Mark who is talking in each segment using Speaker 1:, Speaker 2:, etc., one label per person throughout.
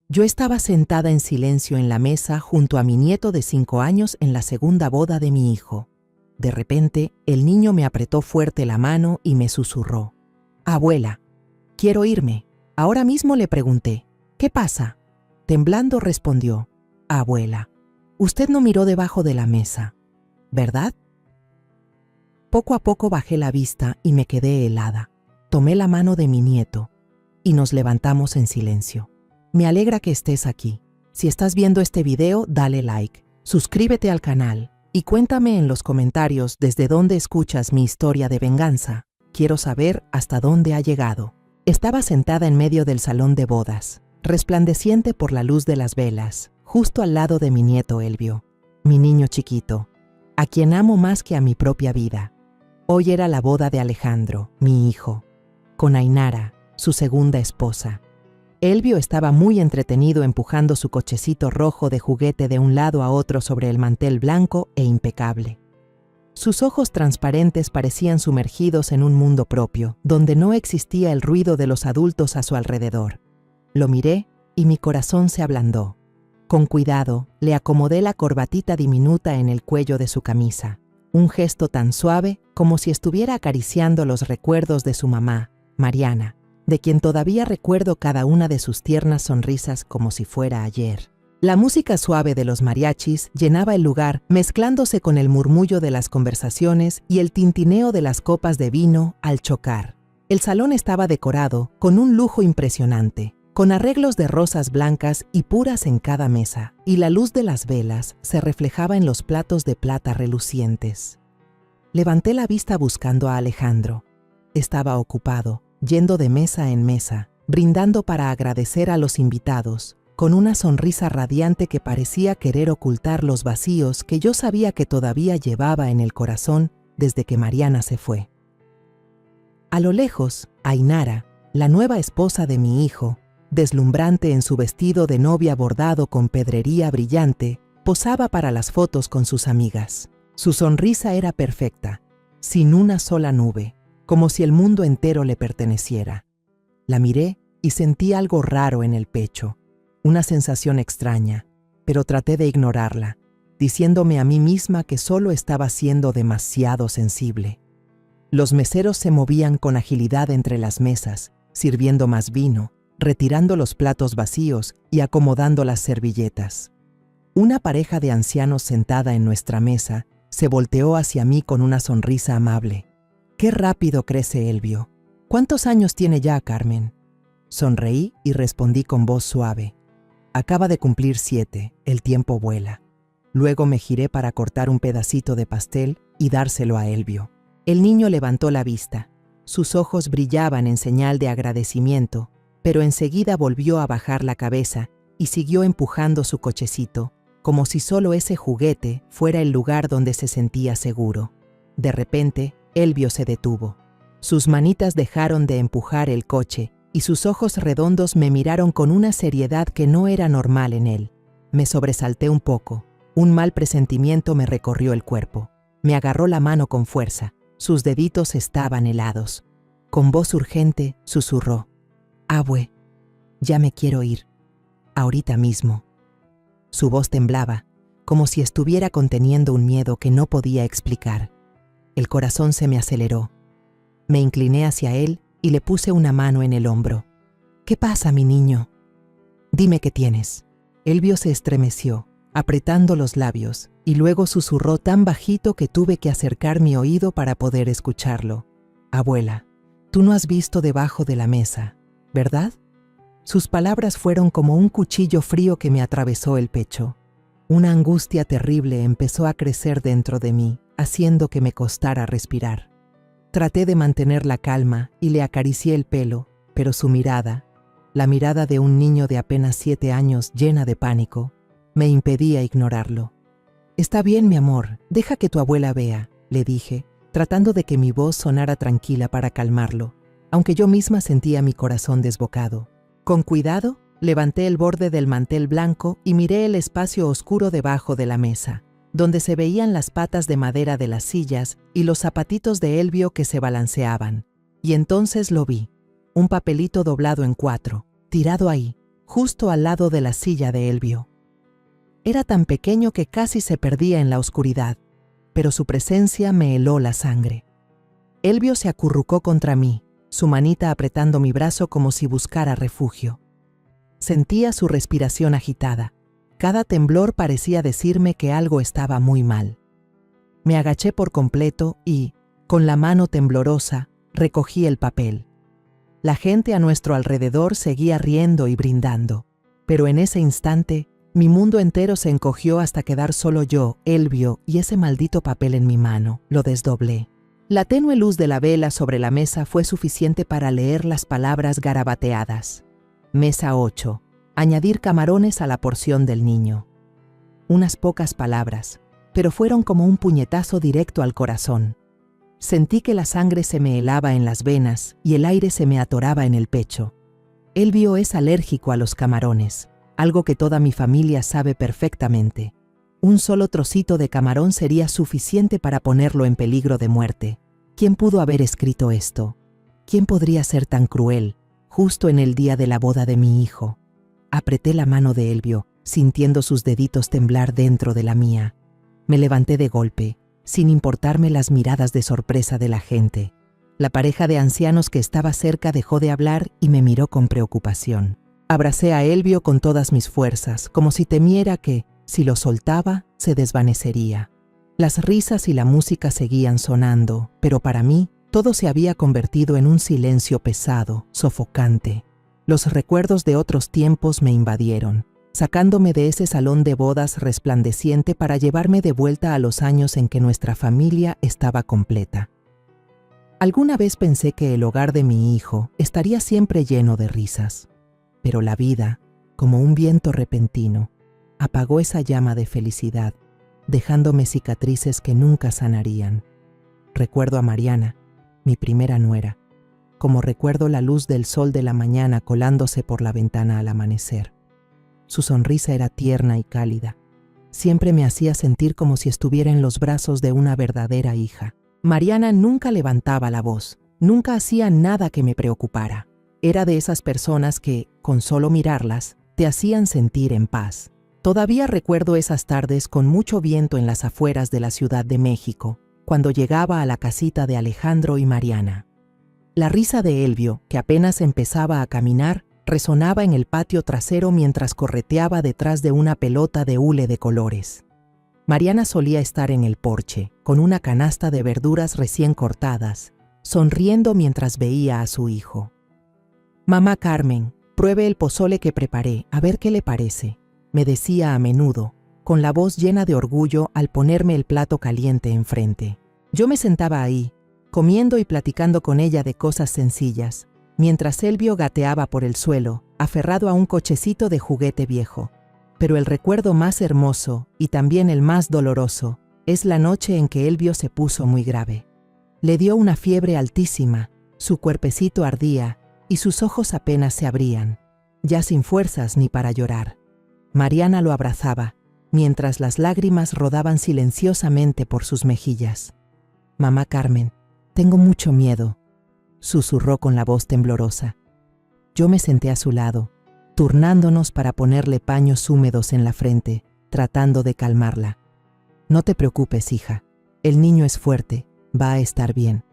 Speaker 1: Yo estaba sentada en silencio en la mesa junto a mi nieto de 5 años en la segunda boda de mi hijo. De repente, el niño me apretó fuerte la mano y me susurró: «Abuela, quiero irme». Ahora mismo le pregunté: «¿Qué pasa?». Temblando respondió: «Abuela, usted no miró debajo de la mesa, ¿verdad?». Poco a poco bajé la vista y me quedé helada. Tomé la mano de mi nieto y nos levantamos en silencio. Me alegra que estés aquí. Si estás viendo este video, dale like, suscríbete al canal y cuéntame en los comentarios desde dónde escuchas mi historia de venganza. Quiero saber hasta dónde ha llegado. Estaba sentada en medio del salón de bodas, resplandeciente por la luz de las velas, justo al lado de mi nieto Elvio, mi niño chiquito, a quien amo más que a mi propia vida. Hoy era la boda de Alejandro, mi hijo, con Ainara, su segunda esposa. Elvio estaba muy entretenido empujando su cochecito rojo de juguete de un lado a otro sobre el mantel blanco e impecable. Sus ojos transparentes parecían sumergidos en un mundo propio, donde no existía el ruido de los adultos a su alrededor. Lo miré y mi corazón se ablandó. Con cuidado, le acomodé la corbatita diminuta en el cuello de su camisa, un gesto tan suave como si estuviera acariciando los recuerdos de su mamá, Mariana, de quien todavía recuerdo cada una de sus tiernas sonrisas como si fuera ayer. La música suave de los mariachis llenaba el lugar, mezclándose con el murmullo de las conversaciones y el tintineo de las copas de vino al chocar. El salón estaba decorado con un lujo impresionante, con arreglos de rosas blancas y puras en cada mesa, y la luz de las velas se reflejaba en los platos de plata relucientes. Levanté la vista buscando a Alejandro. Estaba ocupado, yendo de mesa en mesa, brindando para agradecer a los invitados, con una sonrisa radiante que parecía querer ocultar los vacíos que yo sabía que todavía llevaba en el corazón desde que Mariana se fue. A lo lejos, Ainara, la nueva esposa de mi hijo, deslumbrante en su vestido de novia bordado con pedrería brillante, posaba para las fotos con sus amigas. Su sonrisa era perfecta, sin una sola nube, como si el mundo entero le perteneciera. La miré y sentí algo raro en el pecho, una sensación extraña, pero traté de ignorarla, diciéndome a mí misma que solo estaba siendo demasiado sensible. Los meseros se movían con agilidad entre las mesas, sirviendo más vino, retirando los platos vacíos y acomodando las servilletas. Una pareja de ancianos sentada en nuestra mesa se volteó hacia mí con una sonrisa amable. «Qué rápido crece Elvio. ¿Cuántos años tiene ya, Carmen?». Sonreí y respondí con voz suave: «Acaba de cumplir 7, el tiempo vuela». Luego me giré para cortar un pedacito de pastel y dárselo a Elvio. El niño levantó la vista. Sus ojos brillaban en señal de agradecimiento, pero enseguida volvió a bajar la cabeza y siguió empujando su cochecito, como si solo ese juguete fuera el lugar donde se sentía seguro. De repente, Elvio se detuvo. Sus manitas dejaron de empujar el coche y sus ojos redondos me miraron con una seriedad que no era normal en él. Me sobresalté un poco. Un mal presentimiento me recorrió el cuerpo. Me agarró la mano con fuerza. Sus deditos estaban helados. Con voz urgente, susurró: «Abue, ya me quiero ir. Ahorita mismo». Su voz temblaba, como si estuviera conteniendo un miedo que no podía explicar. El corazón se me aceleró. Me incliné hacia él y le puse una mano en el hombro. «¿Qué pasa, mi niño? Dime qué tienes». Elvio se estremeció, apretando los labios, y luego susurró tan bajito que tuve que acercar mi oído para poder escucharlo: «Abuela, tú no has visto debajo de la mesa, ¿verdad?». Sus palabras fueron como un cuchillo frío que me atravesó el pecho. Una angustia terrible empezó a crecer dentro de mí, haciendo que me costara respirar. Traté de mantener la calma y le acaricié el pelo, pero su mirada, la mirada de un niño de apenas 7 años llena de pánico, me impedía ignorarlo. «Está bien, mi amor, deja que tu abuela vea», le dije, tratando de que mi voz sonara tranquila para calmarlo, aunque yo misma sentía mi corazón desbocado. Con cuidado, levanté el borde del mantel blanco y miré el espacio oscuro debajo de la mesa, donde se veían las patas de madera de las sillas y los zapatitos de Elvio que se balanceaban. Y entonces lo vi, un papelito doblado en 4, tirado ahí, justo al lado de la silla de Elvio. Era tan pequeño que casi se perdía en la oscuridad, pero su presencia me heló la sangre. Elvio se acurrucó contra mí, su manita apretando mi brazo como si buscara refugio. Sentía su respiración agitada. Cada temblor parecía decirme que algo estaba muy mal. Me agaché por completo y, con la mano temblorosa, recogí el papel. La gente a nuestro alrededor seguía riendo y brindando, pero en ese instante, mi mundo entero se encogió hasta quedar solo yo, Elvio y ese maldito papel en mi mano. Lo desdoblé. La tenue luz de la vela sobre la mesa fue suficiente para leer las palabras garabateadas. Mesa 8. Añadir camarones a la porción del niño. Unas pocas palabras, pero fueron como un puñetazo directo al corazón. Sentí que la sangre se me helaba en las venas y el aire se me atoraba en el pecho. Elvio es alérgico a los camarones, algo que toda mi familia sabe perfectamente. Un solo trocito de camarón sería suficiente para ponerlo en peligro de muerte. ¿Quién pudo haber escrito esto? ¿Quién podría ser tan cruel, justo en el día de la boda de mi hijo? Apreté la mano de Elvio, sintiendo sus deditos temblar dentro de la mía. Me levanté de golpe, sin importarme las miradas de sorpresa de la gente. La pareja de ancianos que estaba cerca dejó de hablar y me miró con preocupación. Abracé a Elvio con todas mis fuerzas, como si temiera que, si lo soltaba, se desvanecería. Las risas y la música seguían sonando, pero para mí, todo se había convertido en un silencio pesado, sofocante. Los recuerdos de otros tiempos me invadieron, sacándome de ese salón de bodas resplandeciente para llevarme de vuelta a los años en que nuestra familia estaba completa. Alguna vez pensé que el hogar de mi hijo estaría siempre lleno de risas, pero la vida, como un viento repentino, apagó esa llama de felicidad, dejándome cicatrices que nunca sanarían. Recuerdo a Mariana, mi primera nuera, como recuerdo la luz del sol de la mañana colándose por la ventana al amanecer. Su sonrisa era tierna y cálida. Siempre me hacía sentir como si estuviera en los brazos de una verdadera hija. Mariana nunca levantaba la voz, nunca hacía nada que me preocupara. Era de esas personas que, con solo mirarlas, te hacían sentir en paz. Todavía recuerdo esas tardes con mucho viento en las afueras de la Ciudad de México, cuando llegaba a la casita de Alejandro y Mariana. La risa de Elvio, que apenas empezaba a caminar, resonaba en el patio trasero mientras correteaba detrás de una pelota de hule de colores. Mariana solía estar en el porche, con una canasta de verduras recién cortadas, sonriendo mientras veía a su hijo. «Mamá Carmen, pruebe el pozole que preparé, a ver qué le parece», me decía a menudo, con la voz llena de orgullo al ponerme el plato caliente enfrente. Yo me sentaba ahí, comiendo y platicando con ella de cosas sencillas, mientras Elvio gateaba por el suelo, aferrado a un cochecito de juguete viejo. Pero el recuerdo más hermoso, y también el más doloroso, es la noche en que Elvio se puso muy grave. Le dio una fiebre altísima, su cuerpecito ardía, y sus ojos apenas se abrían, ya sin fuerzas ni para llorar. Mariana lo abrazaba, mientras las lágrimas rodaban silenciosamente por sus mejillas. «Mamá Carmen, tengo mucho miedo», susurró con la voz temblorosa. Yo me senté a su lado, turnándonos para ponerle paños húmedos en la frente, tratando de calmarla. «No te preocupes, hija. El niño es fuerte, va a estar bien».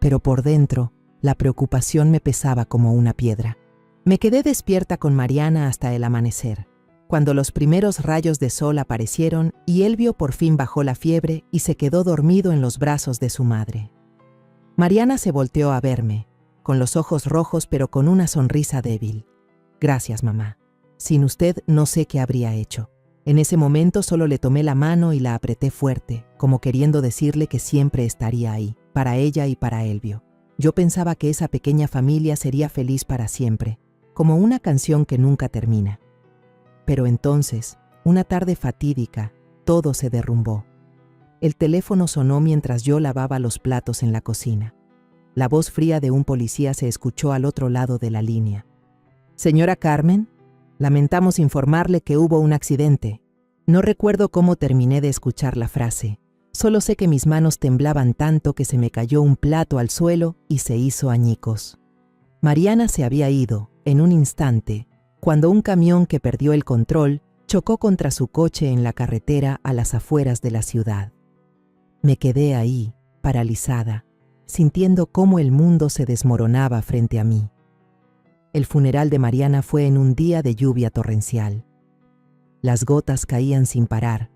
Speaker 1: Pero por dentro, la preocupación me pesaba como una piedra. Me quedé despierta con Mariana hasta el amanecer, cuando los primeros rayos de sol aparecieron y Elvio por fin bajó la fiebre y se quedó dormido en los brazos de su madre. Mariana se volteó a verme, con los ojos rojos pero con una sonrisa débil. «Gracias, mamá. Sin usted no sé qué habría hecho». En ese momento solo le tomé la mano y la apreté fuerte, como queriendo decirle que siempre estaría ahí, para ella y para Elvio. Yo pensaba que esa pequeña familia sería feliz para siempre, como una canción que nunca termina. Pero entonces, una tarde fatídica, todo se derrumbó. El teléfono sonó mientras yo lavaba los platos en la cocina. La voz fría de un policía se escuchó al otro lado de la línea. «Señora Carmen, lamentamos informarle que hubo un accidente». No recuerdo cómo terminé de escuchar la frase. Solo sé que mis manos temblaban tanto que se me cayó un plato al suelo y se hizo añicos. Mariana se había ido, en un instante, cuando un camión que perdió el control chocó contra su coche en la carretera a las afueras de la ciudad. Me quedé ahí, paralizada, sintiendo cómo el mundo se desmoronaba frente a mí. El funeral de Mariana fue en un día de lluvia torrencial. Las gotas caían sin parar,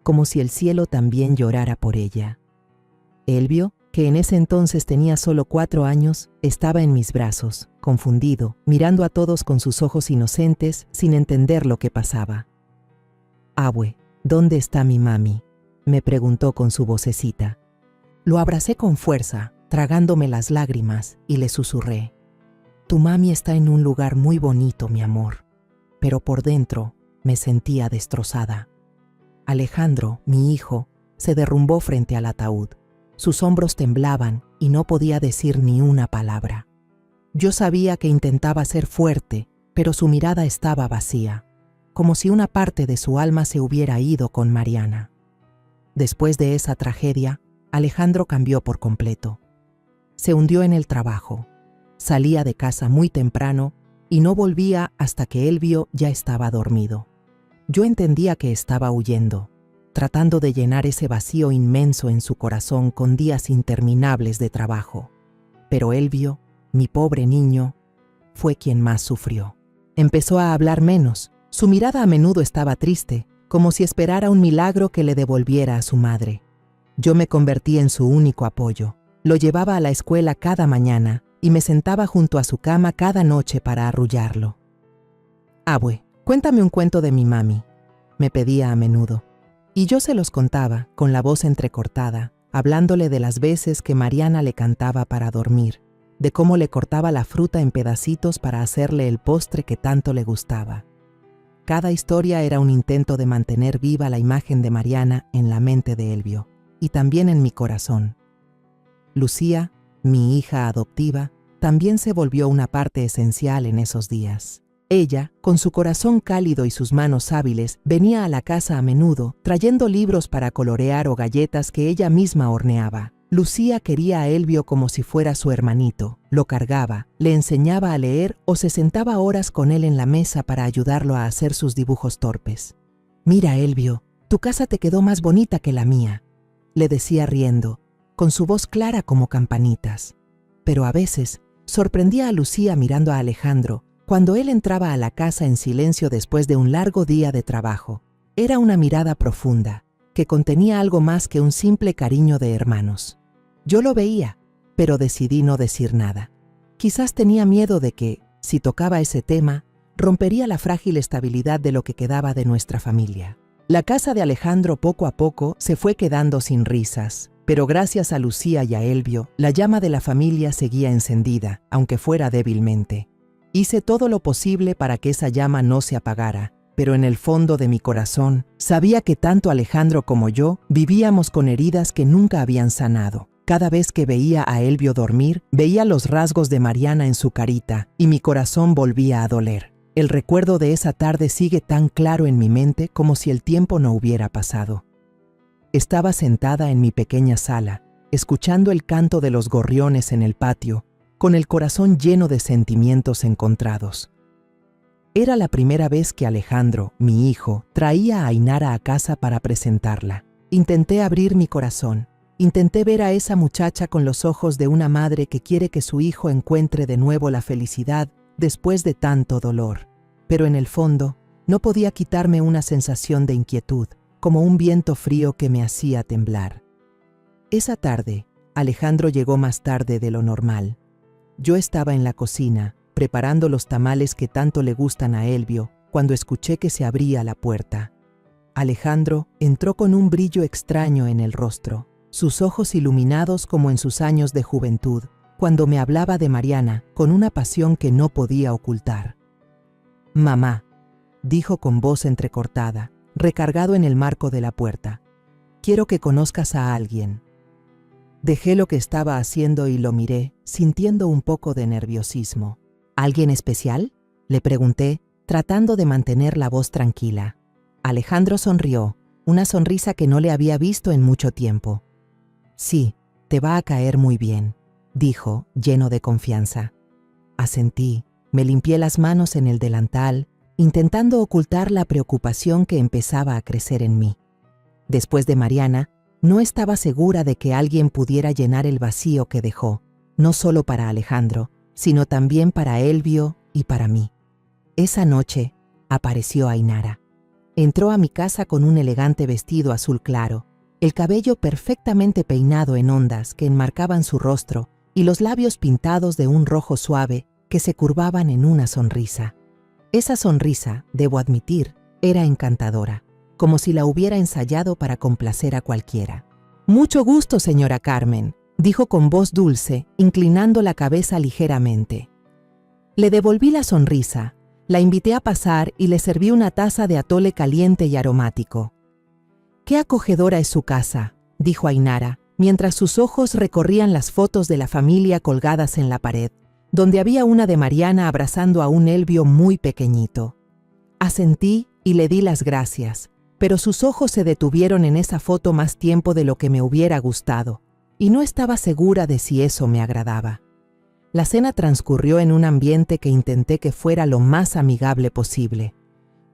Speaker 1: como si el cielo también llorara por ella. Elvio, que en ese entonces tenía solo 4 años, estaba en mis brazos, confundido, mirando a todos con sus ojos inocentes, sin entender lo que pasaba. «Abue, ¿dónde está mi mami?», me preguntó con su vocecita. Lo abracé con fuerza, tragándome las lágrimas, y le susurré: «Tu mami está en un lugar muy bonito, mi amor». Pero por dentro me sentía destrozada. Alejandro, mi hijo, se derrumbó frente al ataúd. Sus hombros temblaban y no podía decir ni una palabra. Yo sabía que intentaba ser fuerte, pero su mirada estaba vacía, como si una parte de su alma se hubiera ido con Mariana. Después de esa tragedia, Alejandro cambió por completo. Se hundió en el trabajo. Salía de casa muy temprano y no volvía hasta que Elvio ya estaba dormido. Yo entendía que estaba huyendo, tratando de llenar ese vacío inmenso en su corazón con días interminables de trabajo. Pero Elvio, mi pobre niño, fue quien más sufrió. Empezó a hablar menos. Su mirada a menudo estaba triste, como si esperara un milagro que le devolviera a su madre. Yo me convertí en su único apoyo. Lo llevaba a la escuela cada mañana y me sentaba junto a su cama cada noche para arrullarlo. «Abue, cuéntame un cuento de mi mami», me pedía a menudo. Y yo se los contaba, con la voz entrecortada, hablándole de las veces que Mariana le cantaba para dormir, de cómo le cortaba la fruta en pedacitos para hacerle el postre que tanto le gustaba. Cada historia era un intento de mantener viva la imagen de Mariana en la mente de Elvio, y también en mi corazón. Lucía, mi hija adoptiva, también se volvió una parte esencial en esos días. Ella, con su corazón cálido y sus manos hábiles, venía a la casa a menudo, trayendo libros para colorear o galletas que ella misma horneaba. Lucía quería a Elvio como si fuera su hermanito. Lo cargaba, le enseñaba a leer o se sentaba horas con él en la mesa para ayudarlo a hacer sus dibujos torpes. «Mira, Elvio, tu casa te quedó más bonita que la mía», le decía riendo, con su voz clara como campanitas. Pero a veces sorprendía a Lucía mirando a Alejandro, cuando él entraba a la casa en silencio después de un largo día de trabajo. Era una mirada profunda, que contenía algo más que un simple cariño de hermanos. Yo lo veía, pero decidí no decir nada. Quizás tenía miedo de que, si tocaba ese tema, rompería la frágil estabilidad de lo que quedaba de nuestra familia. La casa de Alejandro poco a poco se fue quedando sin risas, pero gracias a Lucía y a Elvio, la llama de la familia seguía encendida, aunque fuera débilmente. Hice todo lo posible para que esa llama no se apagara, pero en el fondo de mi corazón sabía que tanto Alejandro como yo vivíamos con heridas que nunca habían sanado. Cada vez que veía a Elvio dormir, veía los rasgos de Mariana en su carita y mi corazón volvía a doler. El recuerdo de esa tarde sigue tan claro en mi mente como si el tiempo no hubiera pasado. Estaba sentada en mi pequeña sala, escuchando el canto de los gorriones en el patio, con el corazón lleno de sentimientos encontrados. Era la primera vez que Alejandro, mi hijo, traía a Ainara a casa para presentarla. Intenté abrir mi corazón. Intenté ver a esa muchacha con los ojos de una madre que quiere que su hijo encuentre de nuevo la felicidad después de tanto dolor. Pero en el fondo, no podía quitarme una sensación de inquietud, como un viento frío que me hacía temblar. Esa tarde, Alejandro llegó más tarde de lo normal. Yo estaba en la cocina, preparando los tamales que tanto le gustan a Elvio, cuando escuché que se abría la puerta. Alejandro entró con un brillo extraño en el rostro, sus ojos iluminados como en sus años de juventud, cuando me hablaba de Mariana con una pasión que no podía ocultar. «Mamá», dijo con voz entrecortada, recargado en el marco de la puerta, «quiero que conozcas a alguien». Dejé lo que estaba haciendo y lo miré, sintiendo un poco de nerviosismo. «¿Alguien especial?», le pregunté, tratando de mantener la voz tranquila. Alejandro sonrió, una sonrisa que no le había visto en mucho tiempo. «Sí, te va a caer muy bien», dijo, lleno de confianza. Asentí, Me limpié las manos en el delantal, intentando ocultar la preocupación que empezaba a crecer en mí. Después de Mariana, no estaba segura de que alguien pudiera llenar el vacío que dejó, no solo para Alejandro, sino también para Elvio y para mí. Esa noche apareció Ainara. Entró a mi casa con un elegante vestido azul claro, el cabello perfectamente peinado en ondas que enmarcaban su rostro y los labios pintados de un rojo suave que se curvaban en una sonrisa. Esa sonrisa, debo admitir, era encantadora, como si la hubiera ensayado para complacer a cualquiera. «Mucho gusto, señora Carmen», dijo con voz dulce, inclinando la cabeza ligeramente. Le devolví la sonrisa, la invité a pasar y le serví una taza de atole caliente y aromático. «Qué acogedora es su casa», dijo Ainara, mientras sus ojos recorrían las fotos de la familia colgadas en la pared, donde había una de Mariana abrazando a un Elvio muy pequeñito. Asentí y le di las gracias, pero sus ojos se detuvieron en esa foto más tiempo de lo que me hubiera gustado, y no estaba segura de si eso me agradaba. La cena transcurrió en un ambiente que intenté que fuera lo más amigable posible.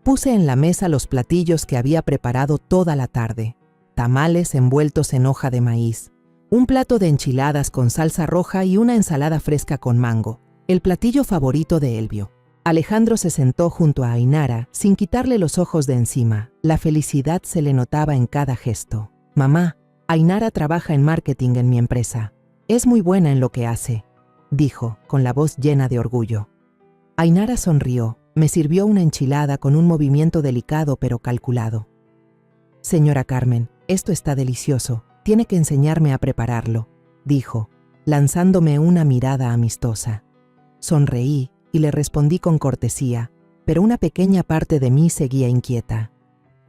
Speaker 1: Puse en la mesa los platillos que había preparado toda la tarde: tamales envueltos en hoja de maíz, un plato de enchiladas con salsa roja y una ensalada fresca con mango, el platillo favorito de Elvio. Alejandro se sentó junto a Ainara sin quitarle los ojos de encima. La felicidad se le notaba en cada gesto. «Mamá, Ainara trabaja en marketing en mi empresa. Es muy buena en lo que hace», dijo, con la voz llena de orgullo. Ainara sonrió, me sirvió una enchilada con un movimiento delicado pero calculado. «Señora Carmen, esto está delicioso. Tiene que enseñarme a prepararlo», dijo, lanzándome una mirada amistosa. Sonreí y le respondí con cortesía, pero una pequeña parte de mí seguía inquieta.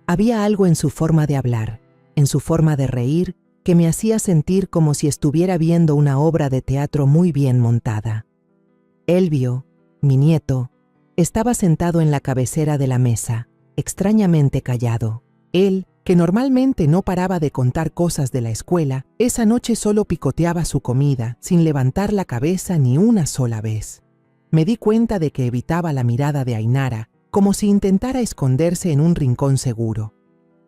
Speaker 1: Había algo en su forma de hablar, en su forma de reír, que me hacía sentir como si estuviera viendo una obra de teatro muy bien montada. Elvio, mi nieto, estaba sentado en la cabecera de la mesa, extrañamente callado. Él, que normalmente no paraba de contar cosas de la escuela, esa noche solo picoteaba su comida, sin levantar la cabeza ni una sola vez. Me di cuenta de que evitaba la mirada de Ainara, como si intentara esconderse en un rincón seguro.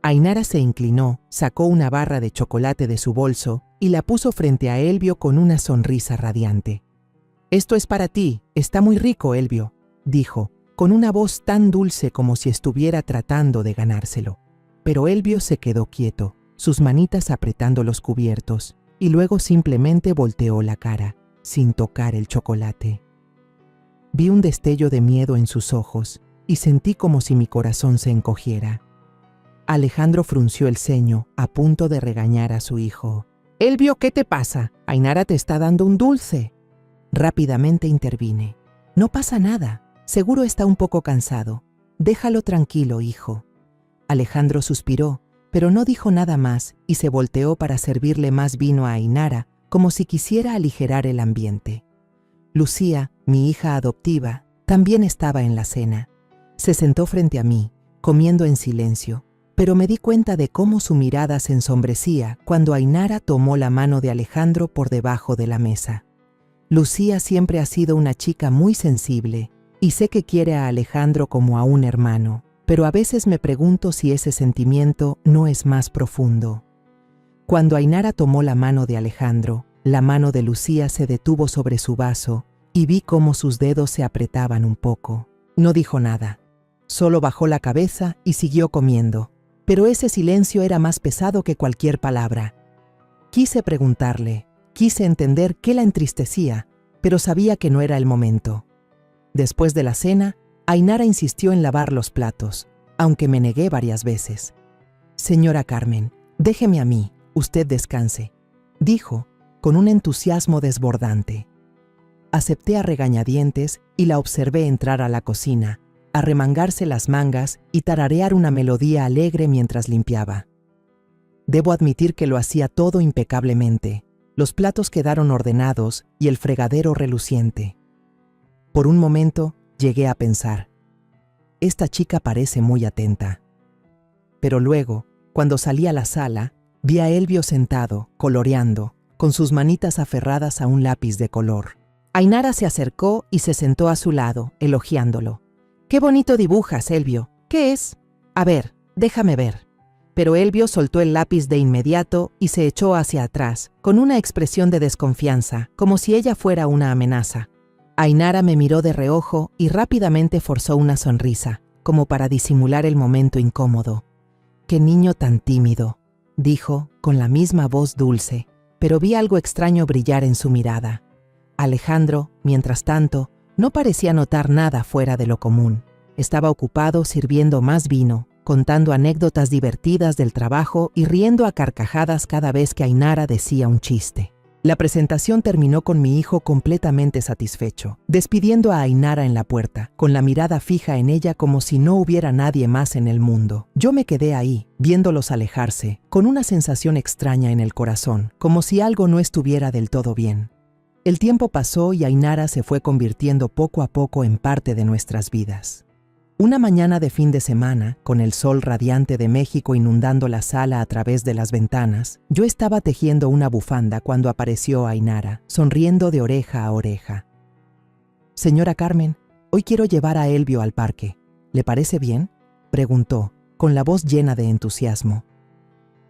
Speaker 1: Ainara se inclinó, sacó una barra de chocolate de su bolso y la puso frente a Elvio con una sonrisa radiante. «Esto es para ti, está muy rico, Elvio», dijo, con una voz tan dulce como si estuviera tratando de ganárselo. Pero Elvio se quedó quieto, sus manitas apretando los cubiertos, y luego simplemente volteó la cara, sin tocar el chocolate. Vi un destello de miedo en sus ojos y sentí como si mi corazón se encogiera. Alejandro frunció el ceño, a punto de regañar a su hijo. «Elvio, ¿qué te pasa? Ainara te está dando un dulce». Rápidamente intervine. «No pasa nada, seguro está un poco cansado. Déjalo tranquilo, hijo». Alejandro suspiró, pero no dijo nada más y se volteó para servirle más vino a Ainara, como si quisiera aligerar el ambiente. Lucía, mi hija adoptiva, también estaba en la cena. Se sentó frente a mí, comiendo en silencio, pero me di cuenta de cómo su mirada se ensombrecía cuando Ainara tomó la mano de Alejandro por debajo de la mesa. Lucía siempre ha sido una chica muy sensible y sé que quiere a Alejandro como a un hermano, pero a veces me pregunto si ese sentimiento no es más profundo. Cuando Ainara tomó la mano de Alejandro, la mano de Lucía se detuvo sobre su vaso y vi cómo sus dedos se apretaban un poco. No dijo nada, solo bajó la cabeza y siguió comiendo, pero ese silencio era más pesado que cualquier palabra. Quise preguntarle, quise entender qué la entristecía, pero sabía que no era el momento. Después de la cena, Ainara insistió en lavar los platos, aunque me negué varias veces. «Señora Carmen, déjeme a mí, usted descanse», dijo, con un entusiasmo desbordante. Acepté a regañadientes y la observé entrar a la cocina, arremangarse las mangas y tararear una melodía alegre mientras limpiaba. Debo admitir que lo hacía todo impecablemente. Los platos quedaron ordenados y el fregadero reluciente. Por un momento, llegué a pensar, esta chica parece muy atenta. Pero luego, cuando salí a la sala, vi a Elvio sentado, coloreando, con sus manitas aferradas a un lápiz de color. Ainara se acercó y se sentó a su lado, elogiándolo. «Qué bonito dibujas, Elvio. ¿Qué es?» «A ver, déjame ver». Pero Elvio soltó el lápiz de inmediato y se echó hacia atrás, con una expresión de desconfianza, como si ella fuera una amenaza. Ainara me miró de reojo y rápidamente forzó una sonrisa, como para disimular el momento incómodo. «Qué niño tan tímido», dijo, con la misma voz dulce, pero vi algo extraño brillar en su mirada. Alejandro, mientras tanto, no parecía notar nada fuera de lo común. Estaba ocupado sirviendo más vino, contando anécdotas divertidas del trabajo y riendo a carcajadas cada vez que Ainara decía un chiste. La presentación terminó con mi hijo completamente satisfecho, despidiendo a Ainara en la puerta, con la mirada fija en ella como si no hubiera nadie más en el mundo. Yo me quedé ahí, viéndolos alejarse, con una sensación extraña en el corazón, como si algo no estuviera del todo bien. El tiempo pasó y Ainara se fue convirtiendo poco a poco en parte de nuestras vidas. Una mañana de fin de semana, con el sol radiante de México inundando la sala a través de las ventanas, yo estaba tejiendo una bufanda cuando apareció Ainara, sonriendo de oreja a oreja. «Señora Carmen, hoy quiero llevar a Elvio al parque. ¿Le parece bien?», preguntó, con la voz llena de entusiasmo.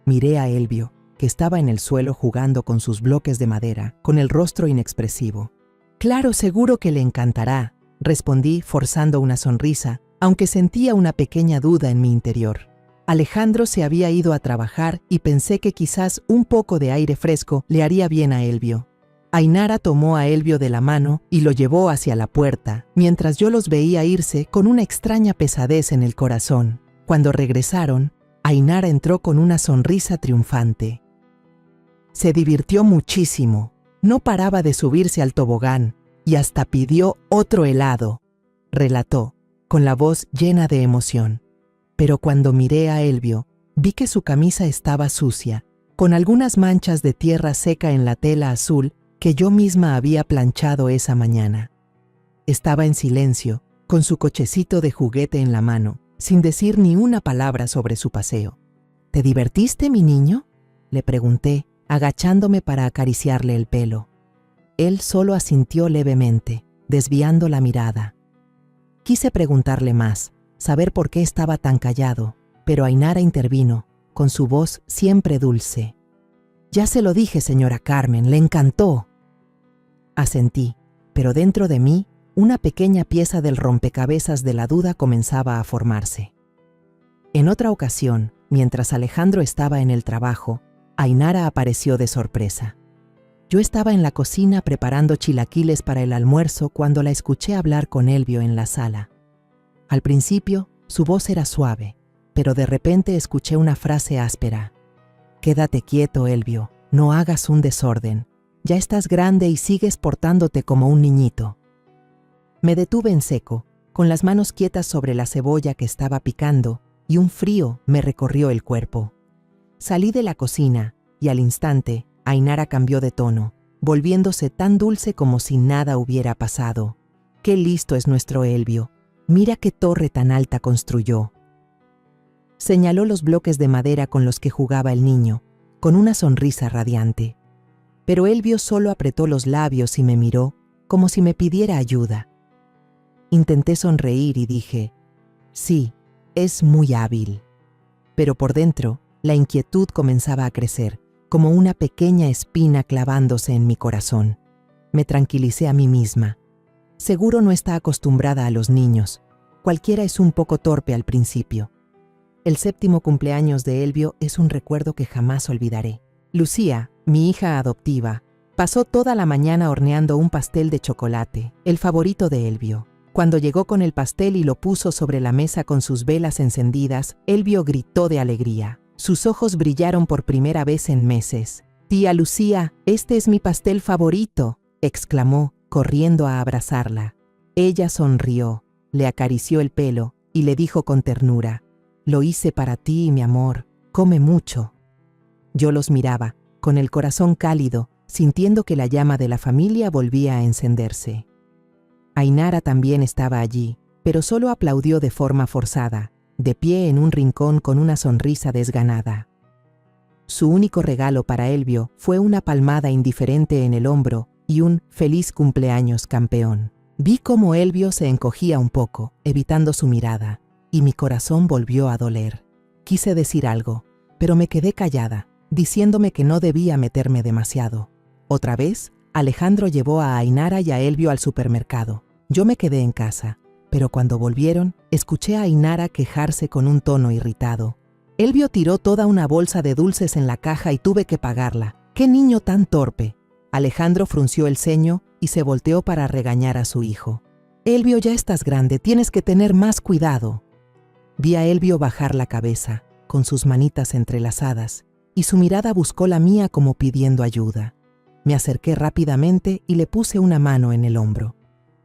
Speaker 1: Miré a Elvio, que estaba en el suelo jugando con sus bloques de madera, con el rostro inexpresivo. «Claro, seguro que le encantará», respondí forzando una sonrisa, aunque sentía una pequeña duda en mi interior. Alejandro se había ido a trabajar y pensé que quizás un poco de aire fresco le haría bien a Elvio. Ainara tomó a Elvio de la mano y lo llevó hacia la puerta, mientras yo los veía irse con una extraña pesadez en el corazón. Cuando regresaron, Ainara entró con una sonrisa triunfante. Se divirtió muchísimo, no paraba de subirse al tobogán y hasta pidió otro helado, relató, con la voz llena de emoción. Pero cuando miré a Elvio, vi que su camisa estaba sucia, con algunas manchas de tierra seca en la tela azul que yo misma había planchado esa mañana. Estaba en silencio, con su cochecito de juguete en la mano, sin decir ni una palabra sobre su paseo. «¿Te divertiste, mi niño?», le pregunté, agachándome para acariciarle el pelo. Él solo asintió levemente, desviando la mirada. Quise preguntarle más, saber por qué estaba tan callado, pero Ainara intervino, con su voz siempre dulce. «Ya se lo dije, señora Carmen, le encantó». Asentí, pero dentro de mí, una pequeña pieza del rompecabezas de la duda comenzaba a formarse. En otra ocasión, mientras Alejandro estaba en el trabajo, Ainara apareció de sorpresa. Yo estaba en la cocina preparando chilaquiles para el almuerzo cuando la escuché hablar con Elvio en la sala. Al principio, su voz era suave, pero de repente escuché una frase áspera. «Quédate quieto, Elvio, no hagas un desorden. Ya estás grande y sigues portándote como un niñito». Me detuve en seco, con las manos quietas sobre la cebolla que estaba picando, y un frío me recorrió el cuerpo. Salí de la cocina y al instante, Ainara cambió de tono, volviéndose tan dulce como si nada hubiera pasado. «Qué listo es nuestro Elvio. Mira qué torre tan alta construyó». Señaló los bloques de madera con los que jugaba el niño, con una sonrisa radiante. Pero Elvio solo apretó los labios y me miró, como si me pidiera ayuda. Intenté sonreír y dije, «Sí, es muy hábil». Pero por dentro, la inquietud comenzaba a crecer, como una pequeña espina clavándose en mi corazón. Me tranquilicé a mí misma. Seguro no está acostumbrada a los niños. Cualquiera es un poco torpe al principio. El 7º cumpleaños de Elvio es un recuerdo que jamás olvidaré. Lucía, mi hija adoptiva, pasó toda la mañana horneando un pastel de chocolate, el favorito de Elvio. Cuando llegó con el pastel y lo puso sobre la mesa con sus velas encendidas, Elvio gritó de alegría. Sus ojos brillaron por primera vez en meses. «Tía Lucía, este es mi pastel favorito», exclamó, corriendo a abrazarla. Ella sonrió, le acarició el pelo y le dijo con ternura, «Lo hice para ti, mi amor, come mucho». Yo los miraba, con el corazón cálido, sintiendo que la llama de la familia volvía a encenderse. Ainara también estaba allí, pero solo aplaudió de forma forzada, de pie en un rincón con una sonrisa desganada. Su único regalo para Elvio fue una palmada indiferente en el hombro y un «Feliz cumpleaños, campeón». Vi cómo Elvio se encogía un poco, evitando su mirada, y mi corazón volvió a doler. Quise decir algo, pero me quedé callada, diciéndome que no debía meterme demasiado. Otra vez, Alejandro llevó a Ainara y a Elvio al supermercado. Yo me quedé en casa, pero cuando volvieron, escuché a Ainara quejarse con un tono irritado. Elvio tiró toda una bolsa de dulces en la caja y tuve que pagarla. ¡Qué niño tan torpe! Alejandro frunció el ceño y se volteó para regañar a su hijo. Elvio, ya estás grande, tienes que tener más cuidado. Vi a Elvio bajar la cabeza, con sus manitas entrelazadas, y su mirada buscó la mía como pidiendo ayuda. Me acerqué rápidamente y le puse una mano en el hombro.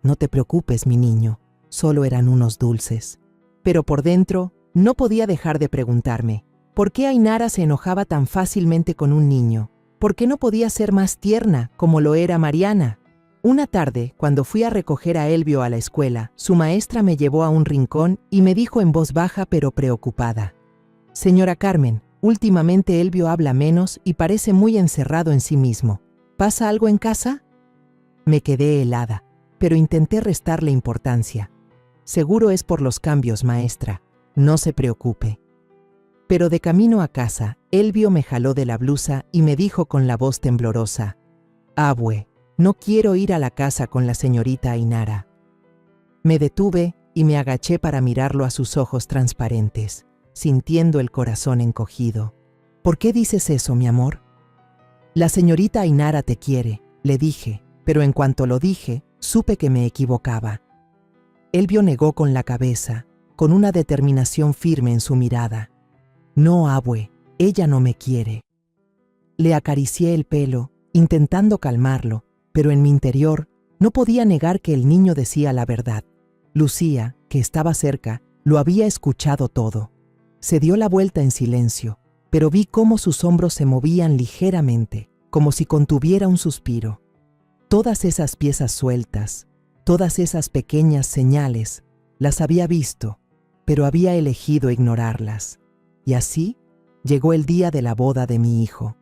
Speaker 1: No te preocupes, mi niño, solo eran unos dulces. Pero por dentro, no podía dejar de preguntarme, ¿por qué Ainara se enojaba tan fácilmente con un niño? ¿Por qué no podía ser más tierna, como lo era Mariana? Una tarde, cuando fui a recoger a Elvio a la escuela, su maestra me llevó a un rincón y me dijo en voz baja pero preocupada: «Señora Carmen, últimamente Elvio habla menos y parece muy encerrado en sí mismo. ¿Pasa algo en casa?» Me quedé helada, pero intenté restarle importancia. «Seguro es por los cambios, maestra. No se preocupe». Pero de camino a casa, Elvio me jaló de la blusa y me dijo con la voz temblorosa: «Abue, no quiero ir a la casa con la señorita Ainara». Me detuve y me agaché para mirarlo a sus ojos transparentes, sintiendo el corazón encogido. «¿Por qué dices eso, mi amor?» «La señorita Ainara te quiere», le dije, pero en cuanto lo dije, supe que me equivocaba. Elvio negó con la cabeza, con una determinación firme en su mirada. «No, abue, ella no me quiere». Le acaricié el pelo, intentando calmarlo, pero en mi interior no podía negar que el niño decía la verdad. Lucía, que estaba cerca, lo había escuchado todo. Se dio la vuelta en silencio, pero vi cómo sus hombros se movían ligeramente, como si contuviera un suspiro. Todas esas piezas sueltas, todas esas pequeñas señales, las había visto, pero había elegido ignorarlas. Y así llegó el día de la boda de mi hijo.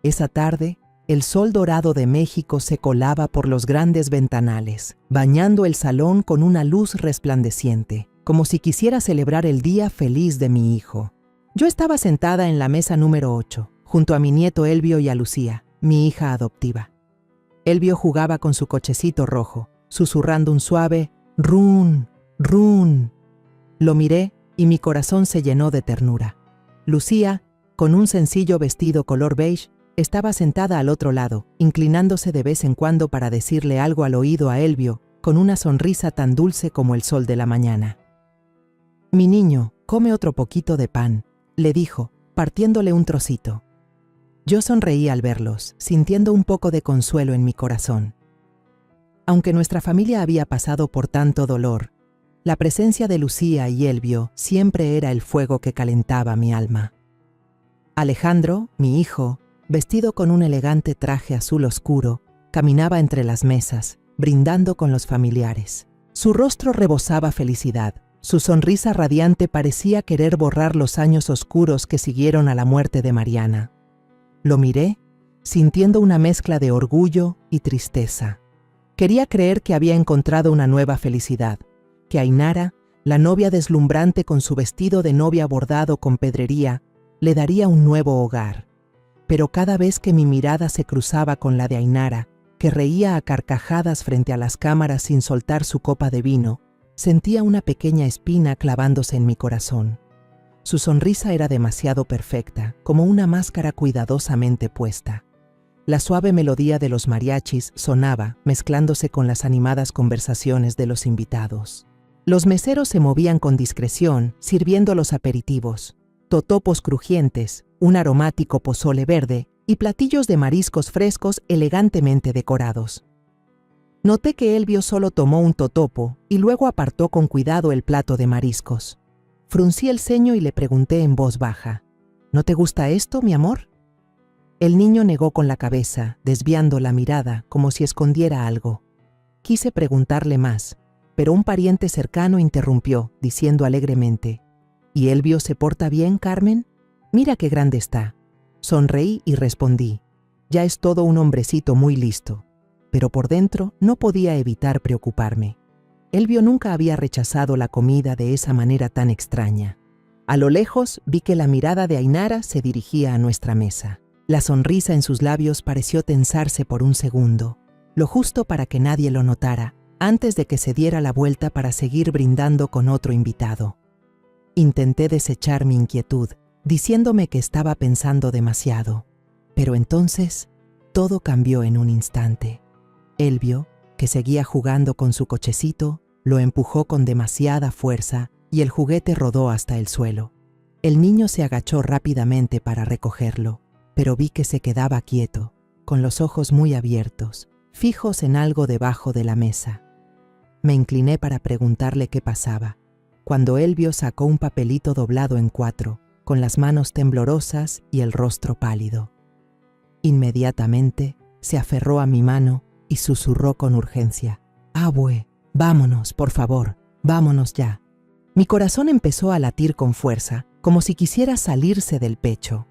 Speaker 1: Esa tarde, el sol dorado de México se colaba por los grandes ventanales, bañando el salón con una luz resplandeciente, como si quisiera celebrar el día feliz de mi hijo. Yo estaba sentada en la mesa número 8, junto a mi nieto Elvio y a Lucía, mi hija adoptiva. Elvio jugaba con su cochecito rojo, susurrando un suave «run, run». Lo miré y mi corazón se llenó de ternura. Lucía, con un sencillo vestido color beige, estaba sentada al otro lado, inclinándose de vez en cuando para decirle algo al oído a Elvio, con una sonrisa tan dulce como el sol de la mañana. «Mi niño, come otro poquito de pan», le dijo, partiéndole un trocito. Yo sonreí al verlos, sintiendo un poco de consuelo en mi corazón. Aunque nuestra familia había pasado por tanto dolor, la presencia de Lucía y Elvio siempre era el fuego que calentaba mi alma. Alejandro, mi hijo, vestido con un elegante traje azul oscuro, caminaba entre las mesas, brindando con los familiares. Su rostro rebosaba felicidad. Su sonrisa radiante parecía querer borrar los años oscuros que siguieron a la muerte de Mariana. Lo miré, sintiendo una mezcla de orgullo y tristeza. Quería creer que había encontrado una nueva felicidad, que Ainara, la novia deslumbrante con su vestido de novia bordado con pedrería, le daría un nuevo hogar. Pero cada vez que mi mirada se cruzaba con la de Ainara, que reía a carcajadas frente a las cámaras sin soltar su copa de vino, sentía una pequeña espina clavándose en mi corazón. Su sonrisa era demasiado perfecta, como una máscara cuidadosamente puesta. La suave melodía de los mariachis sonaba, mezclándose con las animadas conversaciones de los invitados. Los meseros se movían con discreción, sirviendo los aperitivos, totopos crujientes, un aromático pozole verde y platillos de mariscos frescos elegantemente decorados. Noté que Elvio solo tomó un totopo y luego apartó con cuidado el plato de mariscos. Fruncí el ceño y le pregunté en voz baja: «¿No te gusta esto, mi amor?». El niño negó con la cabeza, desviando la mirada como si escondiera algo. Quise preguntarle más, pero un pariente cercano interrumpió, diciendo alegremente: «¿Y Elvio se porta bien, Carmen? Mira qué grande está». Sonreí y respondí: «Ya es todo un hombrecito muy listo». pero por dentro no podía evitar preocuparme. Elvio nunca había rechazado la comida de esa manera tan extraña. A lo lejos vi que la mirada de Ainara se dirigía a nuestra mesa. La sonrisa en sus labios pareció tensarse por un segundo, lo justo para que nadie lo notara, antes de que se diera la vuelta para seguir brindando con otro invitado. Intenté desechar mi inquietud, diciéndome que estaba pensando demasiado. Pero entonces, todo cambió en un instante. Elvio, que seguía jugando con su cochecito, lo empujó con demasiada fuerza y el juguete rodó hasta el suelo. El niño se agachó rápidamente para recogerlo, pero vi que se quedaba quieto, con los ojos muy abiertos, fijos en algo debajo de la mesa. Me incliné para preguntarle qué pasaba, cuando Elvio sacó un papelito doblado en 4, con las manos temblorosas y el rostro pálido. Inmediatamente se aferró a mi mano y susurró con urgencia: «Abue, vámonos, por favor, vámonos ya». Mi corazón empezó a latir con fuerza, como si quisiera salirse del pecho.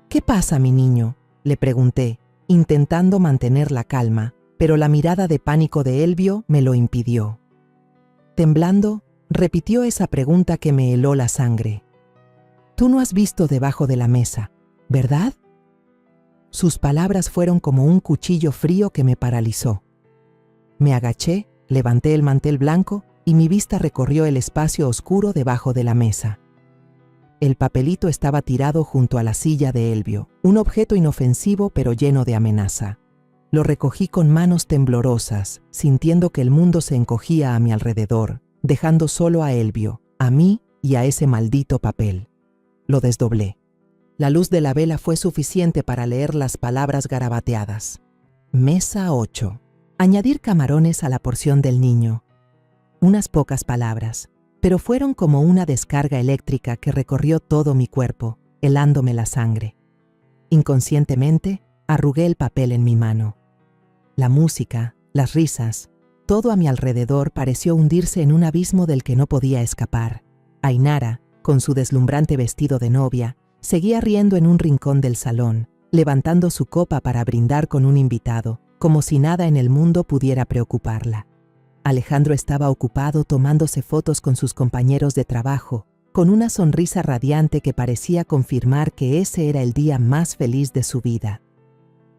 Speaker 1: «¿Qué pasa, mi niño?», le pregunté, intentando mantener la calma, pero la mirada de pánico de Elvio me lo impidió. Temblando, repitió esa pregunta que me heló la sangre. «Tú no has visto debajo de la mesa, ¿verdad?». Sus palabras fueron como un cuchillo frío que me paralizó. Me agaché, levanté el mantel blanco y mi vista recorrió el espacio oscuro debajo de la mesa. El papelito estaba tirado junto a la silla de Elvio, un objeto inofensivo pero lleno de amenaza. Lo recogí con manos temblorosas, sintiendo que el mundo se encogía a mi alrededor, dejando solo a Elvio, a mí y a ese maldito papel. Lo desdoblé. La luz de la vela fue suficiente para leer las palabras garabateadas. Mesa 8. Añadir camarones a la porción del niño. Unas pocas palabras, pero fueron como una descarga eléctrica que recorrió todo mi cuerpo, helándome la sangre. Inconscientemente, arrugué el papel en mi mano. La música, las risas, todo a mi alrededor pareció hundirse en un abismo del que no podía escapar. Ainara, con su deslumbrante vestido de novia, seguía riendo en un rincón del salón, levantando su copa para brindar con un invitado, como si nada en el mundo pudiera preocuparla. Alejandro estaba ocupado tomándose fotos con sus compañeros de trabajo, con una sonrisa radiante que parecía confirmar que ese era el día más feliz de su vida.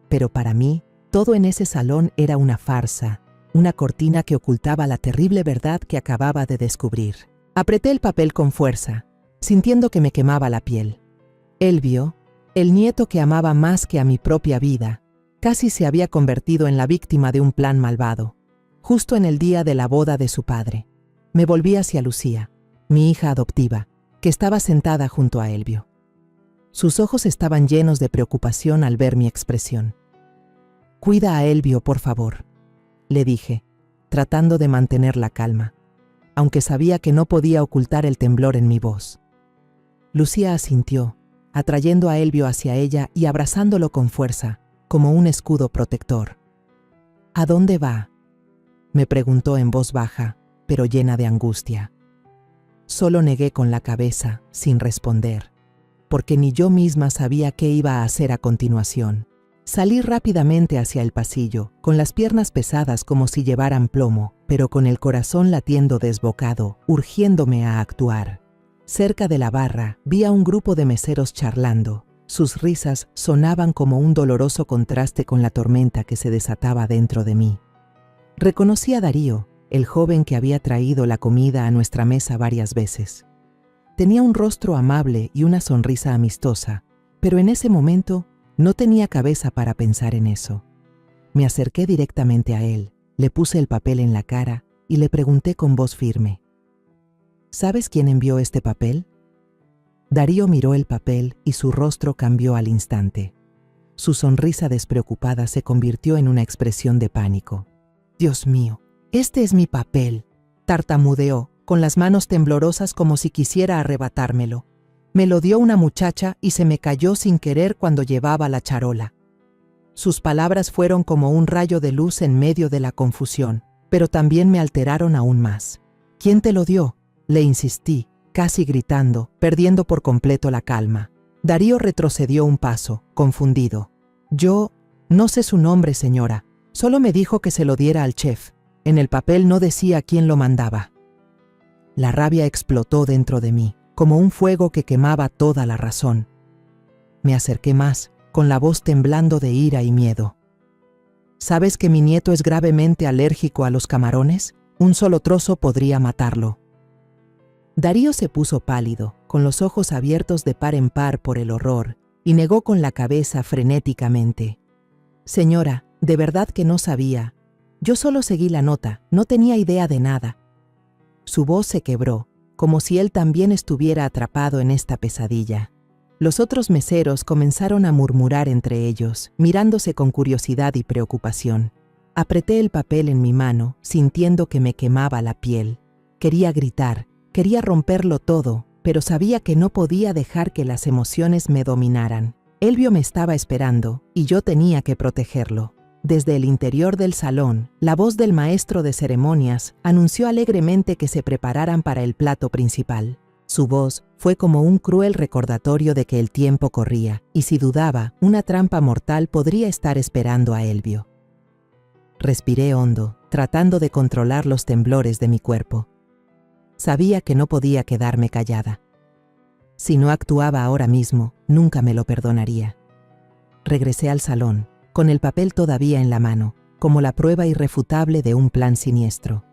Speaker 1: Pero para mí, todo en ese salón era una farsa, una cortina que ocultaba la terrible verdad que acababa de descubrir. Apreté el papel con fuerza, sintiendo que me quemaba la piel. Elvio, el nieto que amaba más que a mi propia vida, casi se había convertido en la víctima de un plan malvado, justo en el día de la boda de su padre. Me volví hacia Lucía, mi hija adoptiva, que estaba sentada junto a Elvio. Sus ojos estaban llenos de preocupación al ver mi expresión. «Cuida a Elvio, por favor», le dije, tratando de mantener la calma, aunque sabía que no podía ocultar el temblor en mi voz. Lucía asintió, atrayendo a Elvio hacia ella y abrazándolo con fuerza, como un escudo protector. «¿A dónde va?», me preguntó en voz baja, pero llena de angustia. Solo negué con la cabeza, sin responder, porque ni yo misma sabía qué iba a hacer a continuación. Salí rápidamente hacia el pasillo, con las piernas pesadas como si llevaran plomo, pero con el corazón latiendo desbocado, urgiéndome a actuar. Cerca de la barra vi a un grupo de meseros charlando. Sus risas sonaban como un doloroso contraste con la tormenta que se desataba dentro de mí. Reconocí a Darío, el joven que había traído la comida a nuestra mesa varias veces. Tenía un rostro amable y una sonrisa amistosa, pero en ese momento no tenía cabeza para pensar en eso. Me acerqué directamente a él, le puse el papel en la cara y le pregunté con voz firme: ¿Sabes quién envió este papel? Darío miró el papel y su rostro cambió al instante. Su sonrisa despreocupada se convirtió en una expresión de pánico. «Dios mío, este es mi papel», tartamudeó, con las manos temblorosas como si quisiera arrebatármelo. Me lo dio una muchacha y se me cayó sin querer cuando llevaba la charola. Sus palabras fueron como un rayo de luz en medio de la confusión, pero también me alteraron aún más. «¿Quién te lo dio?», le insistí, casi gritando, perdiendo por completo la calma. Darío retrocedió un paso, confundido. «Yo no sé su nombre, señora, Solo me dijo que se lo diera al chef. En el papel no decía quién lo mandaba. La rabia explotó dentro de mí, como un fuego que quemaba toda la razón. Me acerqué más, con la voz temblando de ira y miedo. ¿Sabes que mi nieto es gravemente alérgico a los camarones? Un solo trozo podría matarlo. Darío se puso pálido, con los ojos abiertos de par en par por el horror, y negó con la cabeza frenéticamente. Señora, de verdad que no sabía. Yo solo seguí la nota, no tenía idea de nada. Su voz se quebró, como si él también estuviera atrapado en esta pesadilla. Los otros meseros comenzaron a murmurar entre ellos, mirándose con curiosidad y preocupación. Apreté el papel en mi mano, sintiendo que me quemaba la piel. Quería gritar, quería romperlo todo, pero sabía que no podía dejar que las emociones me dominaran. Elvio me estaba esperando, y yo tenía que protegerlo. Desde el interior del salón, la voz del maestro de ceremonias anunció alegremente que se prepararan para el plato principal. Su voz fue como un cruel recordatorio de que el tiempo corría, y si dudaba, una trampa mortal podría estar esperando a Elvio. Respiré hondo, tratando de controlar los temblores de mi cuerpo. Sabía que no podía quedarme callada. Si no actuaba ahora mismo, nunca me lo perdonaría. Regresé al salón, con el papel todavía en la mano, como la prueba irrefutable de un plan siniestro.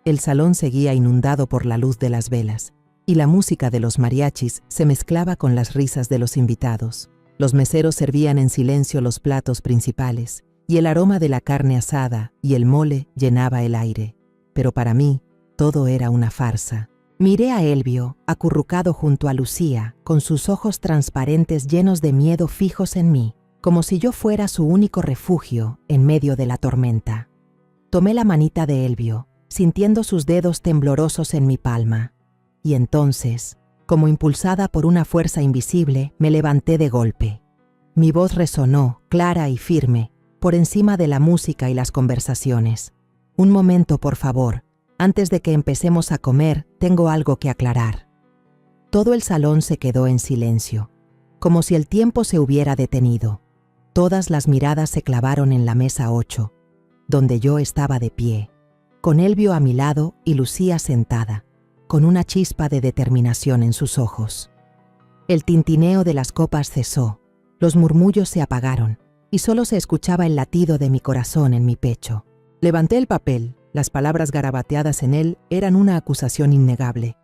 Speaker 1: El salón seguía inundado por la luz de las velas, y la música de los mariachis se mezclaba con las risas de los invitados. Los meseros servían en silencio los platos principales, y el aroma de la carne asada y el mole llenaba el aire. Pero para mí, todo era una farsa. Miré a Elvio, acurrucado junto a Lucía, con sus ojos transparentes llenos de miedo fijos en mí, como si yo fuera su único refugio en medio de la tormenta. Tomé la manita de Elvio, sintiendo sus dedos temblorosos en mi palma. Y entonces, como impulsada por una fuerza invisible, me levanté de golpe. Mi voz resonó, clara y firme, por encima de la música y las conversaciones. Un momento, por favor. Antes de que empecemos a comer, tengo algo que aclarar. Todo el salón se quedó en silencio, como si el tiempo se hubiera detenido. Todas las miradas se clavaron en la mesa 8, donde yo estaba de pie, con Elvio a mi lado y Lucía sentada, con una chispa de determinación en sus ojos. El tintineo de las copas cesó, los murmullos se apagaron, y solo se escuchaba el latido de mi corazón en mi pecho. Levanté el papel. Las palabras garabateadas en él eran una acusación innegable.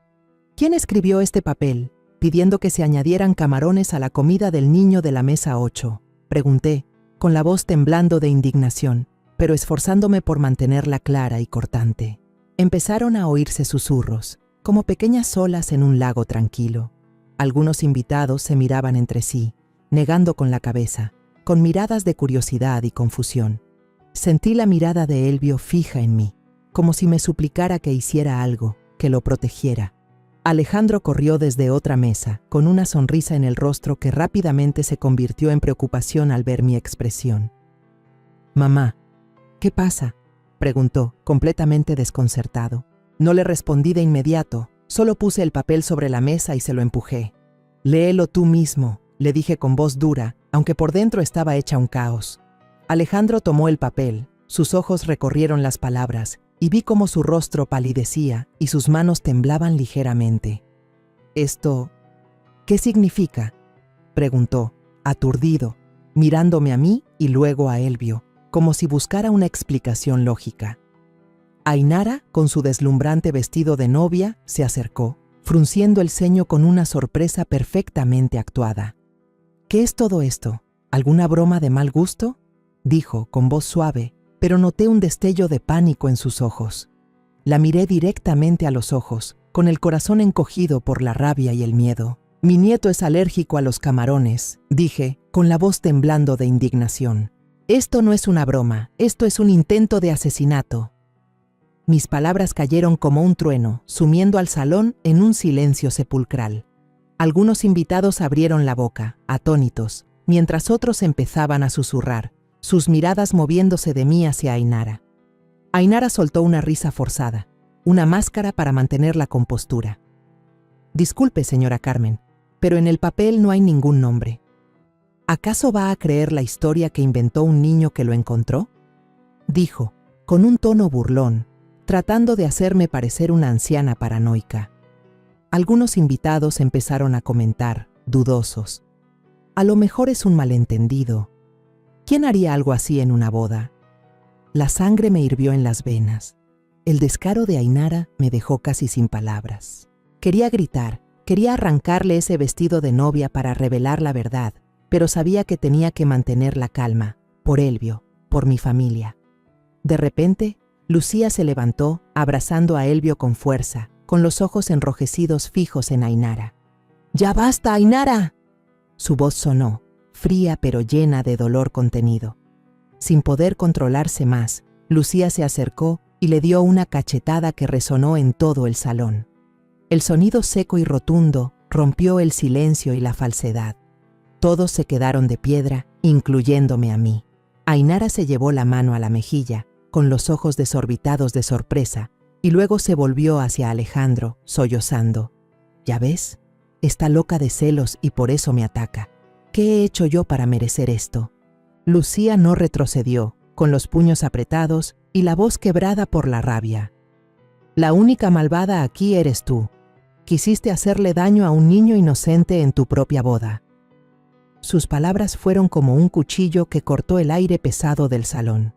Speaker 1: ¿Quién escribió este papel, pidiendo que se añadieran camarones a la comida del niño de la mesa 8? Pregunté, con la voz temblando de indignación, pero esforzándome por mantenerla clara y cortante. Empezaron a oírse susurros, como pequeñas olas en un lago tranquilo. Algunos invitados se miraban entre sí, negando con la cabeza, con miradas de curiosidad y confusión. Sentí la mirada de Elvio fija en mí, como si me suplicara que hiciera algo, que lo protegiera. Alejandro corrió desde otra mesa, con una sonrisa en el rostro que rápidamente se convirtió en preocupación al ver mi expresión. «Mamá, ¿qué pasa?», preguntó, completamente desconcertado. No le respondí de inmediato, solo puse el papel sobre la mesa y se lo empujé. «Léelo tú mismo», le dije con voz dura, aunque por dentro estaba hecha un caos. Alejandro tomó el papel, sus ojos recorrieron las palabras, y vi cómo su rostro palidecía y sus manos temblaban ligeramente. «¿Esto qué significa?», preguntó, aturdido, mirándome a mí y luego a Elvio, como si buscara una explicación lógica. Ainara, con su deslumbrante vestido de novia, se acercó, frunciendo el ceño con una sorpresa perfectamente actuada. «¿Qué es todo esto? ¿Alguna broma de mal gusto?», dijo con voz suave, pero noté un destello de pánico en sus ojos. La miré directamente a los ojos, con el corazón encogido por la rabia y el miedo. «Mi nieto es alérgico a los camarones», dije, con la voz temblando de indignación. «Esto no es una broma, esto es un intento de asesinato». Mis palabras cayeron como un trueno, sumiendo al salón en un silencio sepulcral. Algunos invitados abrieron la boca, atónitos, mientras otros empezaban a susurrar, sus miradas moviéndose de mí hacia Ainara. Ainara soltó una risa forzada, una máscara para mantener la compostura. «Disculpe, señora Carmen, pero en el papel no hay ningún nombre. ¿Acaso va a creer la historia que inventó un niño que lo encontró?». dijo, con un tono burlón, tratando de hacerme parecer una anciana paranoica. Algunos invitados empezaron a comentar, dudosos. A lo mejor es un malentendido. ¿Quién haría algo así en una boda? La sangre me hirvió en las venas. El descaro de Ainara me dejó casi sin palabras. Quería gritar, quería arrancarle ese vestido de novia para revelar la verdad, pero sabía que tenía que mantener la calma, por Elvio, por mi familia. De repente, Lucía se levantó, abrazando a Elvio con fuerza, con los ojos enrojecidos fijos en Ainara. ¡Ya basta, Ainara! Su voz sonó, fría pero llena de dolor contenido. Sin poder controlarse más, Lucía se acercó y le dio una cachetada que resonó en todo el salón. El sonido seco y rotundo rompió el silencio y la falsedad. Todos se quedaron de piedra, incluyéndome a mí. Ainara se llevó la mano a la mejilla, con los ojos desorbitados de sorpresa, y luego se volvió hacia Alejandro, sollozando. ¿Ya ves? Está loca de celos y por eso me ataca. ¿Qué he hecho yo para merecer esto? Lucía no retrocedió, con los puños apretados y la voz quebrada por la rabia. La única malvada aquí eres tú. Quisiste hacerle daño a un niño inocente en tu propia boda. Sus palabras fueron como un cuchillo que cortó el aire pesado del salón.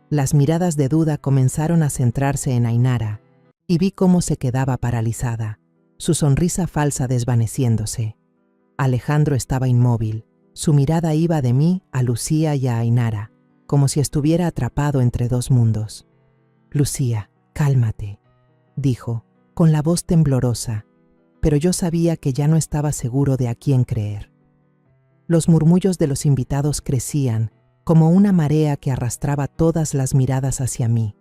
Speaker 1: Las miradas de duda comenzaron a centrarse en Ainara, y vi cómo se quedaba paralizada, su sonrisa falsa desvaneciéndose. Alejandro estaba inmóvil, su mirada iba de mí a Lucía y a Ainara, como si estuviera atrapado entre dos mundos. Lucía, cálmate, dijo, con la voz temblorosa, pero yo sabía que ya no estaba seguro de a quién creer. Los murmullos de los invitados crecían, como una marea que arrastraba todas las miradas hacia mí,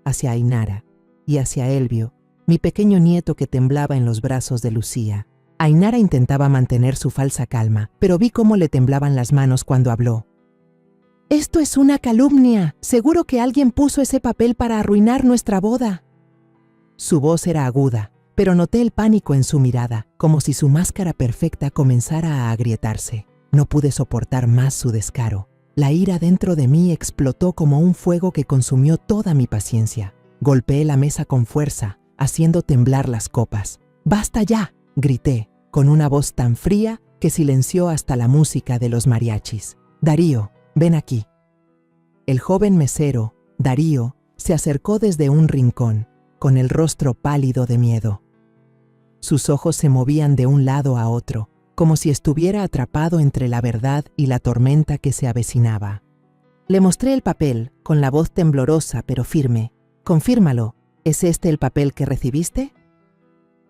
Speaker 1: hacia Ainara y hacia Elvio, mi pequeño nieto que temblaba en los brazos de Lucía. Ainara intentaba mantener su falsa calma, pero vi cómo le temblaban las manos cuando habló. «Esto es una calumnia. Seguro que alguien puso ese papel para arruinar nuestra boda». Su voz era aguda, pero noté el pánico en su mirada, como si su máscara perfecta comenzara a agrietarse. No pude soportar más su descaro. La ira dentro de mí explotó como un fuego que consumió toda mi paciencia. Golpeé la mesa con fuerza, haciendo temblar las copas. «¡Basta ya!», grité, con una voz tan fría que silenció hasta la música de los mariachis. «Darío, ven aquí». El joven mesero, Darío, se acercó desde un rincón, con el rostro pálido de miedo. Sus ojos se movían de un lado a otro, como si estuviera atrapado entre la verdad y la tormenta que se avecinaba. Le mostré el papel, con la voz temblorosa pero firme. «Confírmalo, ¿es este el papel que recibiste?»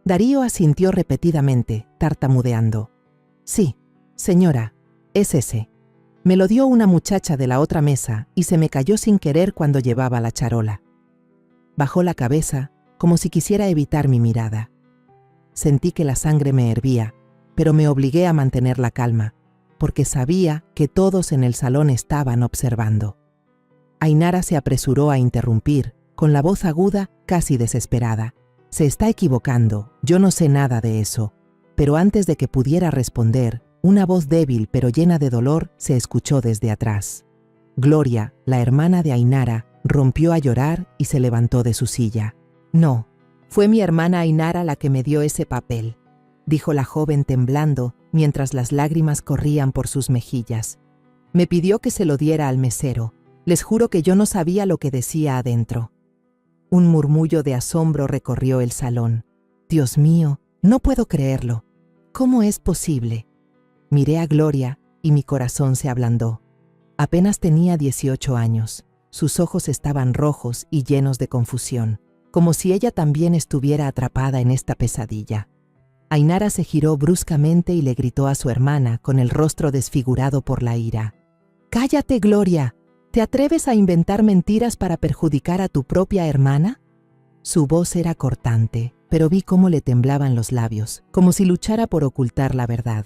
Speaker 1: Darío asintió repetidamente, tartamudeando. «Sí, señora, es ese. Me lo dio una muchacha de la otra mesa y se me cayó sin querer cuando llevaba la charola». Bajó la cabeza, como si quisiera evitar mi mirada. Sentí que la sangre me hervía, pero me obligué a mantener la calma, porque sabía que todos en el salón estaban observando. Ainara se apresuró a interrumpir, con la voz aguda, casi desesperada. «Se está equivocando, yo no sé nada de eso». Pero antes de que pudiera responder, una voz débil pero llena de dolor se escuchó desde atrás. Gloria, la hermana de Ainara, rompió a llorar y se levantó de su silla. «No, fue mi hermana Ainara la que me dio ese papel», dijo la joven temblando mientras las lágrimas corrían por sus mejillas. «Me pidió que se lo diera al mesero. Les juro que yo no sabía lo que decía adentro». Un murmullo de asombro recorrió el salón. «Dios mío, no puedo creerlo. ¿Cómo es posible?». Miré a Gloria y mi corazón se ablandó. Apenas tenía 18 años. Sus ojos estaban rojos y llenos de confusión, como si ella también estuviera atrapada en esta pesadilla. Ainara se giró bruscamente y le gritó a su hermana con el rostro desfigurado por la ira. «¡Cállate, Gloria! ¿Te atreves a inventar mentiras para perjudicar a tu propia hermana?». Su voz era cortante, pero vi cómo le temblaban los labios, como si luchara por ocultar la verdad.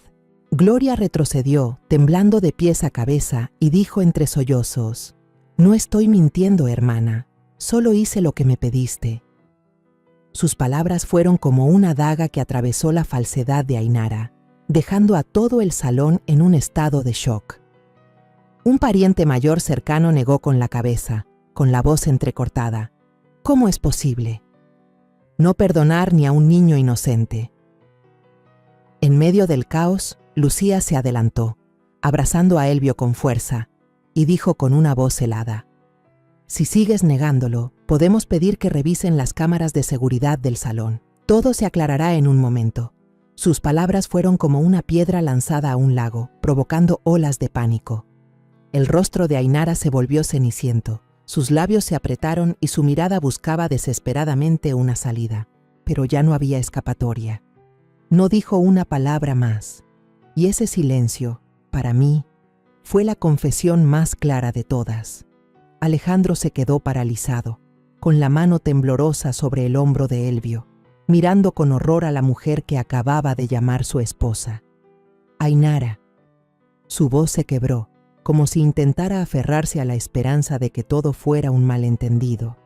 Speaker 1: Gloria retrocedió, temblando de pies a cabeza, y dijo entre sollozos: «No estoy mintiendo, hermana. Solo hice lo que me pediste». Sus palabras fueron como una daga que atravesó la falsedad de Ainara, dejando a todo el salón en un estado de shock. Un pariente mayor cercano negó con la cabeza, con la voz entrecortada. ¿Cómo es posible? No perdonar ni a un niño inocente. En medio del caos, Lucía se adelantó, abrazando a Elvio con fuerza, y dijo con una voz helada: si sigues negándolo, podemos pedir que revisen las cámaras de seguridad del salón. Todo se aclarará en un momento. Sus palabras fueron como una piedra lanzada a un lago, provocando olas de pánico. El rostro de Ainara se volvió ceniciento, sus labios se apretaron y su mirada buscaba desesperadamente una salida, pero ya no había escapatoria. No dijo una palabra más, y ese silencio, para mí, fue la confesión más clara de todas. Alejandro se quedó paralizado, con la mano temblorosa sobre el hombro de Elvio, mirando con horror a la mujer que acababa de llamar su esposa. Ainara. Su voz se quebró, como si intentara aferrarse a la esperanza de que todo fuera un malentendido.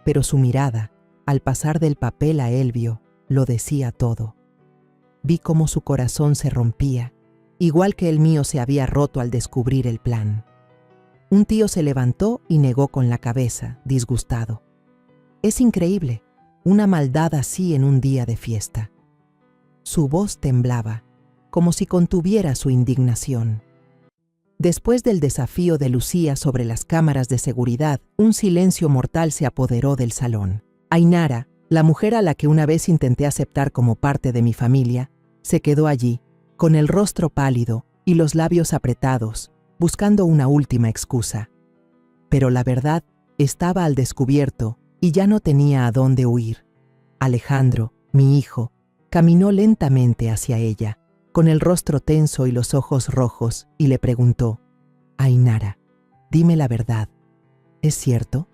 Speaker 1: Pero su mirada, al pasar del papel a Elvio, lo decía todo. Vi cómo su corazón se rompía, igual que el mío se había roto al descubrir el plan. Un tío se levantó y negó con la cabeza, disgustado. Es increíble, una maldad así en un día de fiesta. Su voz temblaba, como si contuviera su indignación. Después del desafío de Lucía sobre las cámaras de seguridad, un silencio mortal se apoderó del salón. Ainara, la mujer a la que una vez intenté aceptar como parte de mi familia, se quedó allí, con el rostro pálido y los labios apretados, buscando una última excusa. Pero la verdad estaba al descubierto y ya no tenía a dónde huir. Alejandro, mi hijo, caminó lentamente hacia ella, con el rostro tenso y los ojos rojos, y le preguntó: Ainara, dime la verdad, ¿es cierto?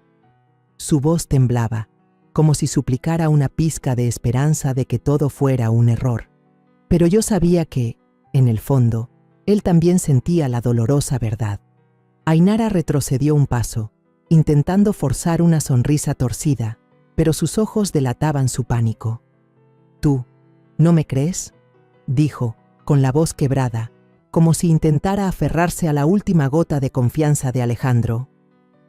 Speaker 1: Su voz temblaba, como si suplicara una pizca de esperanza de que todo fuera un error. Pero yo sabía que, en el fondo, él también sentía la dolorosa verdad. Ainara retrocedió un paso, intentando forzar una sonrisa torcida, pero sus ojos delataban su pánico. ¿Tú, no me crees?, dijo, con la voz quebrada, como si intentara aferrarse a la última gota de confianza de Alejandro.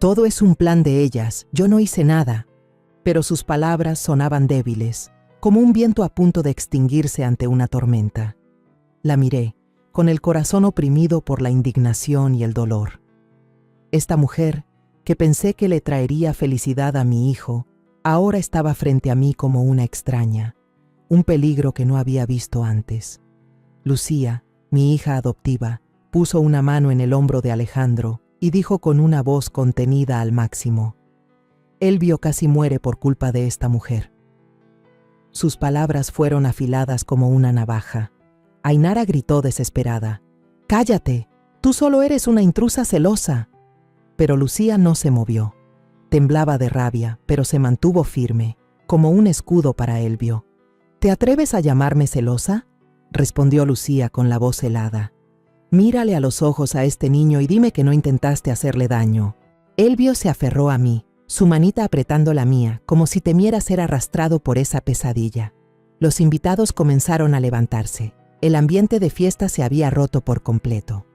Speaker 1: Todo es un plan de ellas, yo no hice nada. Pero sus palabras sonaban débiles, como un viento a punto de extinguirse ante una tormenta. La miré, con el corazón oprimido por la indignación y el dolor. Esta mujer, que pensé que le traería felicidad a mi hijo, ahora estaba frente a mí como una extraña, un peligro que no había visto antes. Lucía, mi hija adoptiva, puso una mano en el hombro de Alejandro y dijo con una voz contenida al máximo: Elvio casi muere por culpa de esta mujer. Sus palabras fueron afiladas como una navaja. Ainara gritó desesperada: ¡Cállate! ¡Tú solo eres una intrusa celosa! Pero Lucía no se movió. Temblaba de rabia, pero se mantuvo firme, como un escudo para Elvio. ¿Te atreves a llamarme celosa?, respondió Lucía con la voz helada. Mírale a los ojos a este niño y dime que no intentaste hacerle daño. Elvio se aferró a mí, su manita apretando la mía, como si temiera ser arrastrado por esa pesadilla. Los invitados comenzaron a levantarse. El ambiente de fiesta se había roto por completo.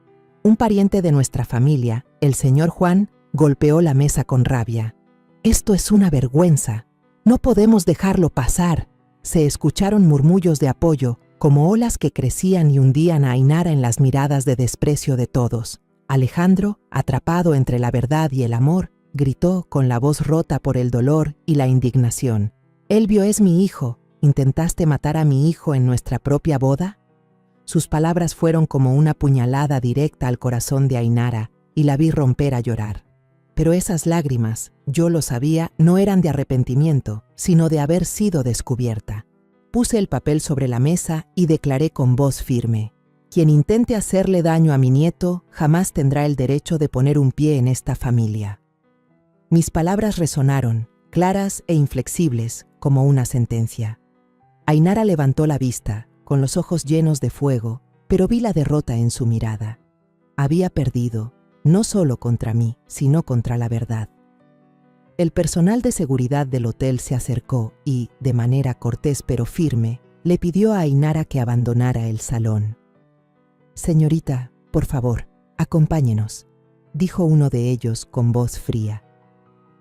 Speaker 1: Un pariente de nuestra familia, el señor Juan, golpeó la mesa con rabia. «Esto es una vergüenza. No podemos dejarlo pasar». Se escucharon murmullos de apoyo, como olas que crecían y hundían a Ainara en las miradas de desprecio de todos. Alejandro, atrapado entre la verdad y el amor, gritó con la voz rota por el dolor y la indignación: «Elvio es mi hijo. ¿Intentaste matar a mi hijo en nuestra propia boda?». Sus palabras fueron como una puñalada directa al corazón de Ainara, y la vi romper a llorar. Pero esas lágrimas, yo lo sabía, no eran de arrepentimiento, sino de haber sido descubierta. Puse el papel sobre la mesa y declaré con voz firme: quien intente hacerle daño a mi nieto jamás tendrá el derecho de poner un pie en esta familia. Mis palabras resonaron, claras e inflexibles, como una sentencia. Ainara levantó la vista, con los ojos llenos de fuego, pero vi la derrota en su mirada. Había perdido, no solo contra mí, sino contra la verdad. El personal de seguridad del hotel se acercó y, de manera cortés pero firme, le pidió a Ainara que abandonara el salón. «Señorita, por favor, acompáñenos», dijo uno de ellos con voz fría.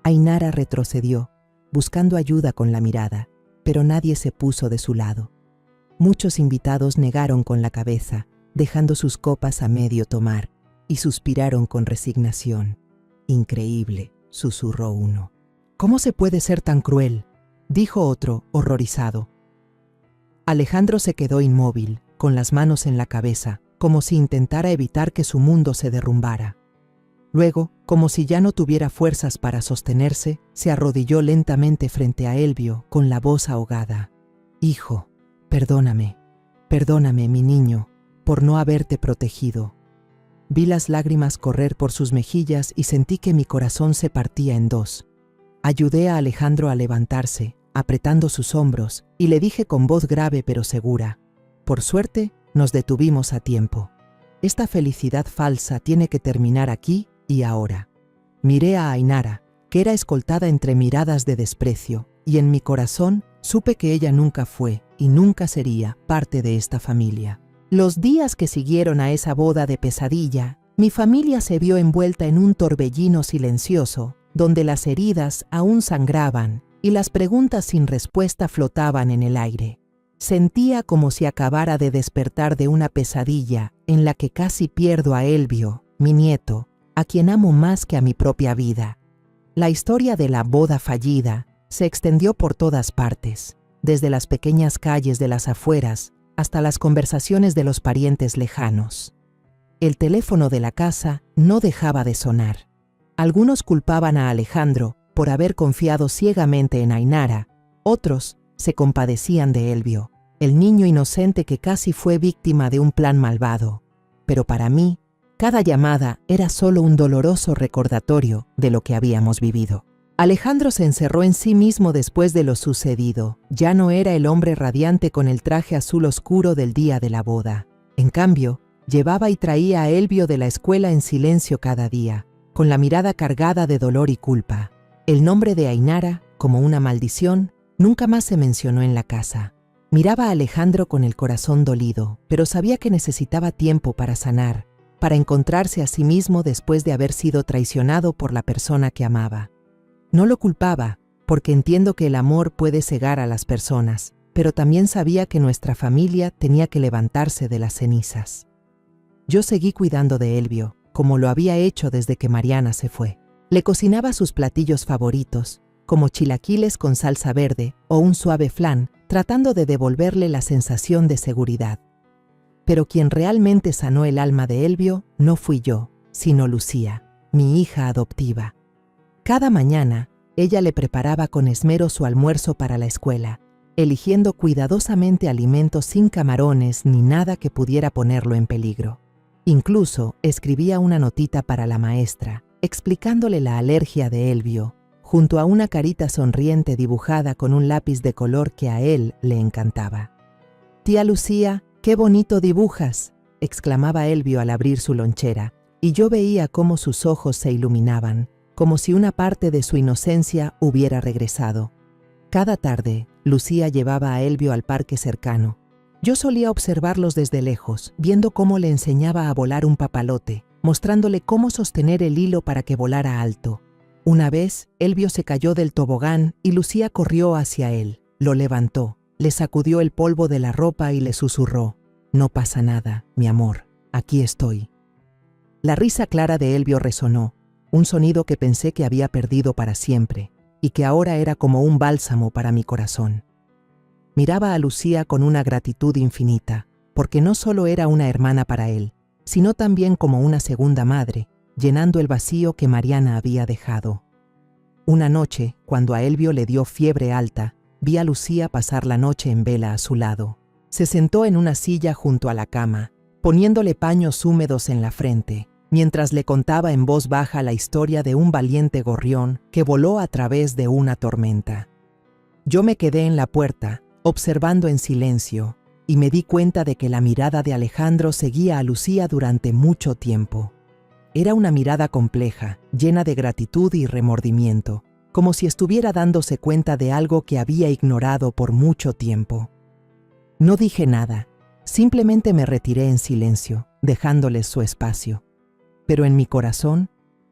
Speaker 1: Ainara retrocedió, buscando ayuda con la mirada, pero nadie se puso de su lado. Muchos invitados negaron con la cabeza, dejando sus copas a medio tomar, y suspiraron con resignación. «Increíble», susurró uno. «¿Cómo se puede ser tan cruel?», dijo otro, horrorizado. Alejandro se quedó inmóvil, con las manos en la cabeza, como si intentara evitar que su mundo se derrumbara. Luego, como si ya no tuviera fuerzas para sostenerse, se arrodilló lentamente frente a Elvio, con la voz ahogada. «Hijo, perdóname, perdóname, mi niño, por no haberte protegido». Vi las lágrimas correr por sus mejillas y sentí que mi corazón se partía en dos. Ayudé a Alejandro a levantarse, apretando sus hombros, y le dije con voz grave pero segura: «Por suerte, nos detuvimos a tiempo. Esta felicidad falsa tiene que terminar aquí y ahora». Miré a Ainara, que era escoltada entre miradas de desprecio, y en mi corazón supe que ella nunca fue y nunca sería parte de esta familia. Los días que siguieron a esa boda de pesadilla, mi familia se vio envuelta en un torbellino silencioso, donde las heridas aún sangraban y las preguntas sin respuesta flotaban en el aire. Sentía como si acabara de despertar de una pesadilla en la que casi pierdo a Elvio, mi nieto, a quien amo más que a mi propia vida. La historia de la boda fallida se extendió por todas partes, desde las pequeñas calles de las afueras hasta las conversaciones de los parientes lejanos. El teléfono de la casa no dejaba de sonar. Algunos culpaban a Alejandro por haber confiado ciegamente en Ainara, otros se compadecían de Elvio, el niño inocente que casi fue víctima de un plan malvado. Pero para mí, cada llamada era solo un doloroso recordatorio de lo que habíamos vivido. Alejandro se encerró en sí mismo después de lo sucedido. Ya no era el hombre radiante con el traje azul oscuro del día de la boda. En cambio, llevaba y traía a Elvio de la escuela en silencio cada día, con la mirada cargada de dolor y culpa. El nombre de Ainara, como una maldición, nunca más se mencionó en la casa. Miraba a Alejandro con el corazón dolido, pero sabía que necesitaba tiempo para sanar, para encontrarse a sí mismo después de haber sido traicionado por la persona que amaba. No lo culpaba, porque entiendo que el amor puede cegar a las personas, pero también sabía que nuestra familia tenía que levantarse de las cenizas. Yo seguí cuidando de Elvio, como lo había hecho desde que Mariana se fue. Le cocinaba sus platillos favoritos, como chilaquiles con salsa verde o un suave flan, tratando de devolverle la sensación de seguridad. Pero quien realmente sanó el alma de Elvio no fui yo, sino Lucía, mi hija adoptiva. Cada mañana, ella le preparaba con esmero su almuerzo para la escuela, eligiendo cuidadosamente alimentos sin camarones ni nada que pudiera ponerlo en peligro. Incluso escribía una notita para la maestra, explicándole la alergia de Elvio, junto a una carita sonriente dibujada con un lápiz de color que a él le encantaba. «Tía Lucía, qué bonito dibujas», exclamaba Elvio al abrir su lonchera, y yo veía cómo sus ojos se iluminaban, como si una parte de su inocencia hubiera regresado. Cada tarde, Lucía llevaba a Elvio al parque cercano. Yo solía observarlos desde lejos, viendo cómo le enseñaba a volar un papalote, mostrándole cómo sostener el hilo para que volara alto. Una vez, Elvio se cayó del tobogán y Lucía corrió hacia él, lo levantó, le sacudió el polvo de la ropa y le susurró: «No pasa nada, mi amor, aquí estoy». La risa clara de Elvio resonó, un sonido que pensé que había perdido para siempre y que ahora era como un bálsamo para mi corazón. Miraba a Lucía con una gratitud infinita, porque no solo era una hermana para él, sino también como una segunda madre, llenando el vacío que Mariana había dejado. Una noche, cuando a Elvio le dio fiebre alta, vi a Lucía pasar la noche en vela a su lado. Se sentó en una silla junto a la cama, poniéndole paños húmedos en la frente, mientras le contaba en voz baja la historia de un valiente gorrión que voló a través de una tormenta. Yo me quedé en la puerta, observando en silencio, y me di cuenta de que la mirada de Alejandro seguía a Lucía durante mucho tiempo. Era una mirada compleja, llena de gratitud y remordimiento, como si estuviera dándose cuenta de algo que había ignorado por mucho tiempo. No dije nada, simplemente me retiré en silencio, dejándoles su espacio. Pero en mi corazón,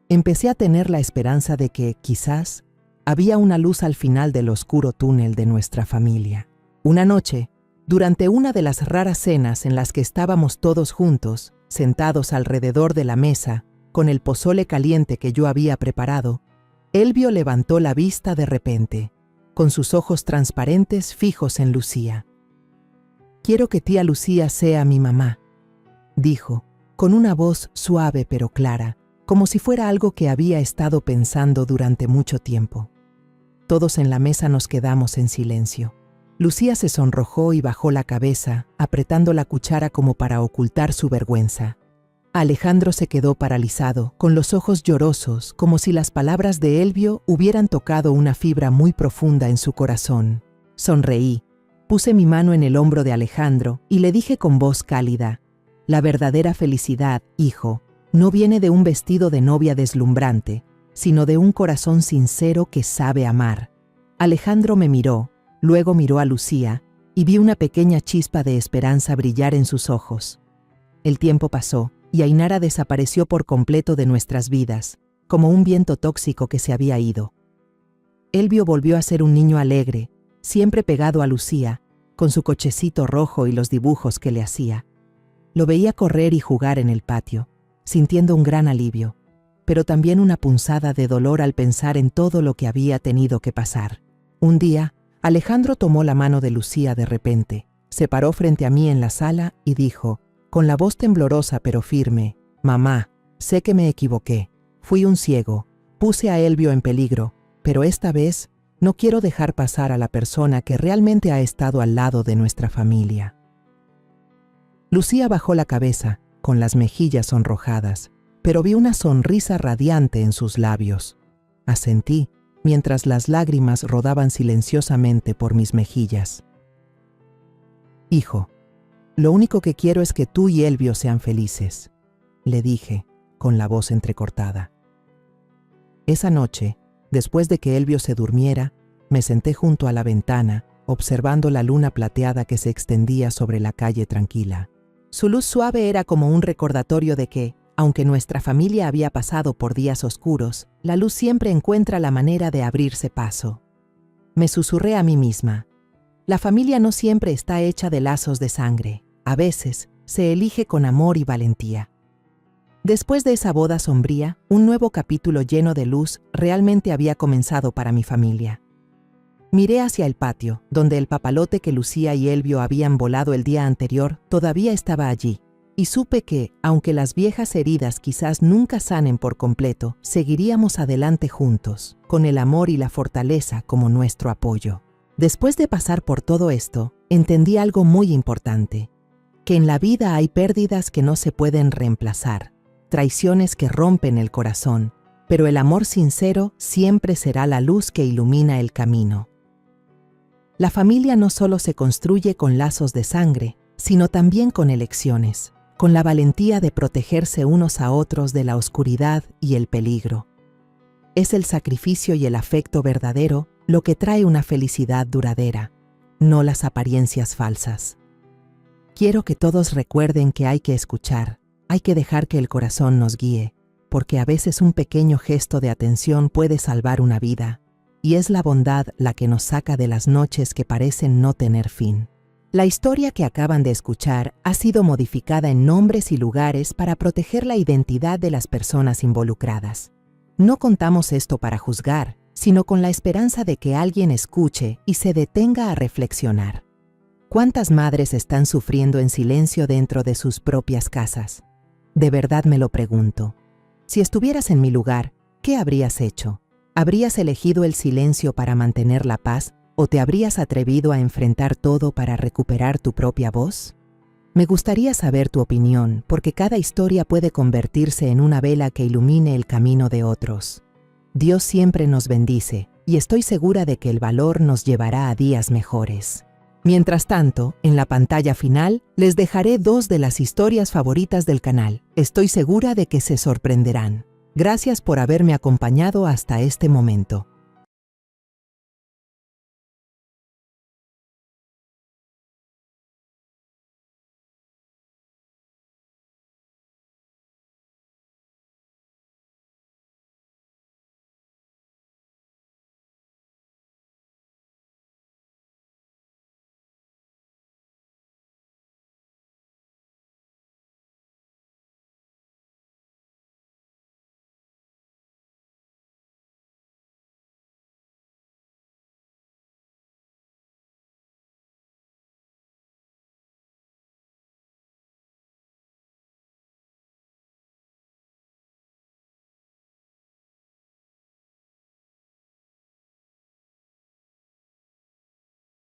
Speaker 1: empecé a tener la esperanza de que, quizás, había una luz al final del oscuro túnel de nuestra familia. Una noche, durante una de las raras cenas en las que estábamos todos juntos, sentados alrededor de la mesa, con el pozole caliente que yo había preparado, Elvio levantó la vista de repente, con sus ojos transparentes fijos en Lucía. «Quiero que tía Lucía sea mi mamá», dijo, con una voz suave pero clara, como si fuera algo que había estado pensando durante mucho tiempo. Todos en la mesa nos quedamos en silencio. Lucía se sonrojó y bajó la cabeza, apretando la cuchara como para ocultar su vergüenza. Alejandro se quedó paralizado, con los ojos llorosos, como si las palabras de Elvio hubieran tocado una fibra muy profunda en su corazón. Sonreí, puse mi mano en el hombro de Alejandro y le dije con voz cálida: «La verdadera felicidad, hijo, no viene de un vestido de novia deslumbrante, sino de un corazón sincero que sabe amar». Alejandro me miró, luego miró a Lucía y vi una pequeña chispa de esperanza brillar en sus ojos. El tiempo pasó y Ainara desapareció por completo de nuestras vidas, como un viento tóxico que se había ido. Elvio volvió a ser un niño alegre, siempre pegado a Lucía, con su cochecito rojo y los dibujos que le hacía. Lo veía correr y jugar en el patio, sintiendo un gran alivio, pero también una punzada de dolor al pensar en todo lo que había tenido que pasar. Un día, Alejandro tomó la mano de Lucía de repente, se paró frente a mí en la sala y dijo, con la voz temblorosa pero firme: «Mamá, sé que me equivoqué, fui un ciego, puse a Elvio en peligro, pero esta vez no quiero dejar pasar a la persona que realmente ha estado al lado de nuestra familia». Lucía bajó la cabeza, con las mejillas sonrojadas, pero vi una sonrisa radiante en sus labios. Asentí, mientras las lágrimas rodaban silenciosamente por mis mejillas. «Hijo, lo único que quiero es que tú y Elvio sean felices», le dije, con la voz entrecortada. Esa noche, después de que Elvio se durmiera, me senté junto a la ventana, observando la luna plateada que se extendía sobre la calle tranquila. Su luz suave era como un recordatorio de que, aunque nuestra familia había pasado por días oscuros, la luz siempre encuentra la manera de abrirse paso. Me susurré a mí misma: la familia no siempre está hecha de lazos de sangre, a veces se elige con amor y valentía. Después de esa boda sombría, un nuevo capítulo lleno de luz realmente había comenzado para mi familia. Miré hacia el patio, donde el papalote que Lucía y Elvio habían volado el día anterior todavía estaba allí, y supe que, aunque las viejas heridas quizás nunca sanen por completo, seguiríamos adelante juntos, con el amor y la fortaleza como nuestro apoyo. Después de pasar por todo esto, entendí algo muy importante: que en la vida hay pérdidas que no se pueden reemplazar, traiciones que rompen el corazón, pero el amor sincero siempre será la luz que ilumina el camino. La familia no solo se construye con lazos de sangre, sino también con elecciones, con la valentía de protegerse unos a otros de la oscuridad y el peligro. Es el sacrificio y el afecto verdadero lo que trae una felicidad duradera, no las apariencias falsas. Quiero que todos recuerden que hay que escuchar, hay que dejar que el corazón nos guíe, porque a veces un pequeño gesto de atención puede salvar una vida, y es la bondad la que nos saca de las noches que parecen no tener fin. La historia que acaban de escuchar ha sido modificada en nombres y lugares para proteger la identidad de las personas involucradas. No contamos esto para juzgar, sino con la esperanza de que alguien escuche y se detenga a reflexionar. ¿Cuántas madres están sufriendo en silencio dentro de sus propias casas? De verdad me lo pregunto. Si estuvieras en mi lugar, ¿qué habrías hecho? ¿Habrías elegido el silencio para mantener la paz o te habrías atrevido a enfrentar todo para recuperar tu propia voz? Me gustaría saber tu opinión, porque cada historia puede convertirse en una vela que ilumine el camino de otros. Dios siempre nos bendice, y estoy segura de que el valor nos llevará a días mejores. Mientras tanto, en la pantalla final, les dejaré 2 de las historias favoritas del canal. Estoy segura de que se sorprenderán. Gracias por haberme acompañado hasta este momento.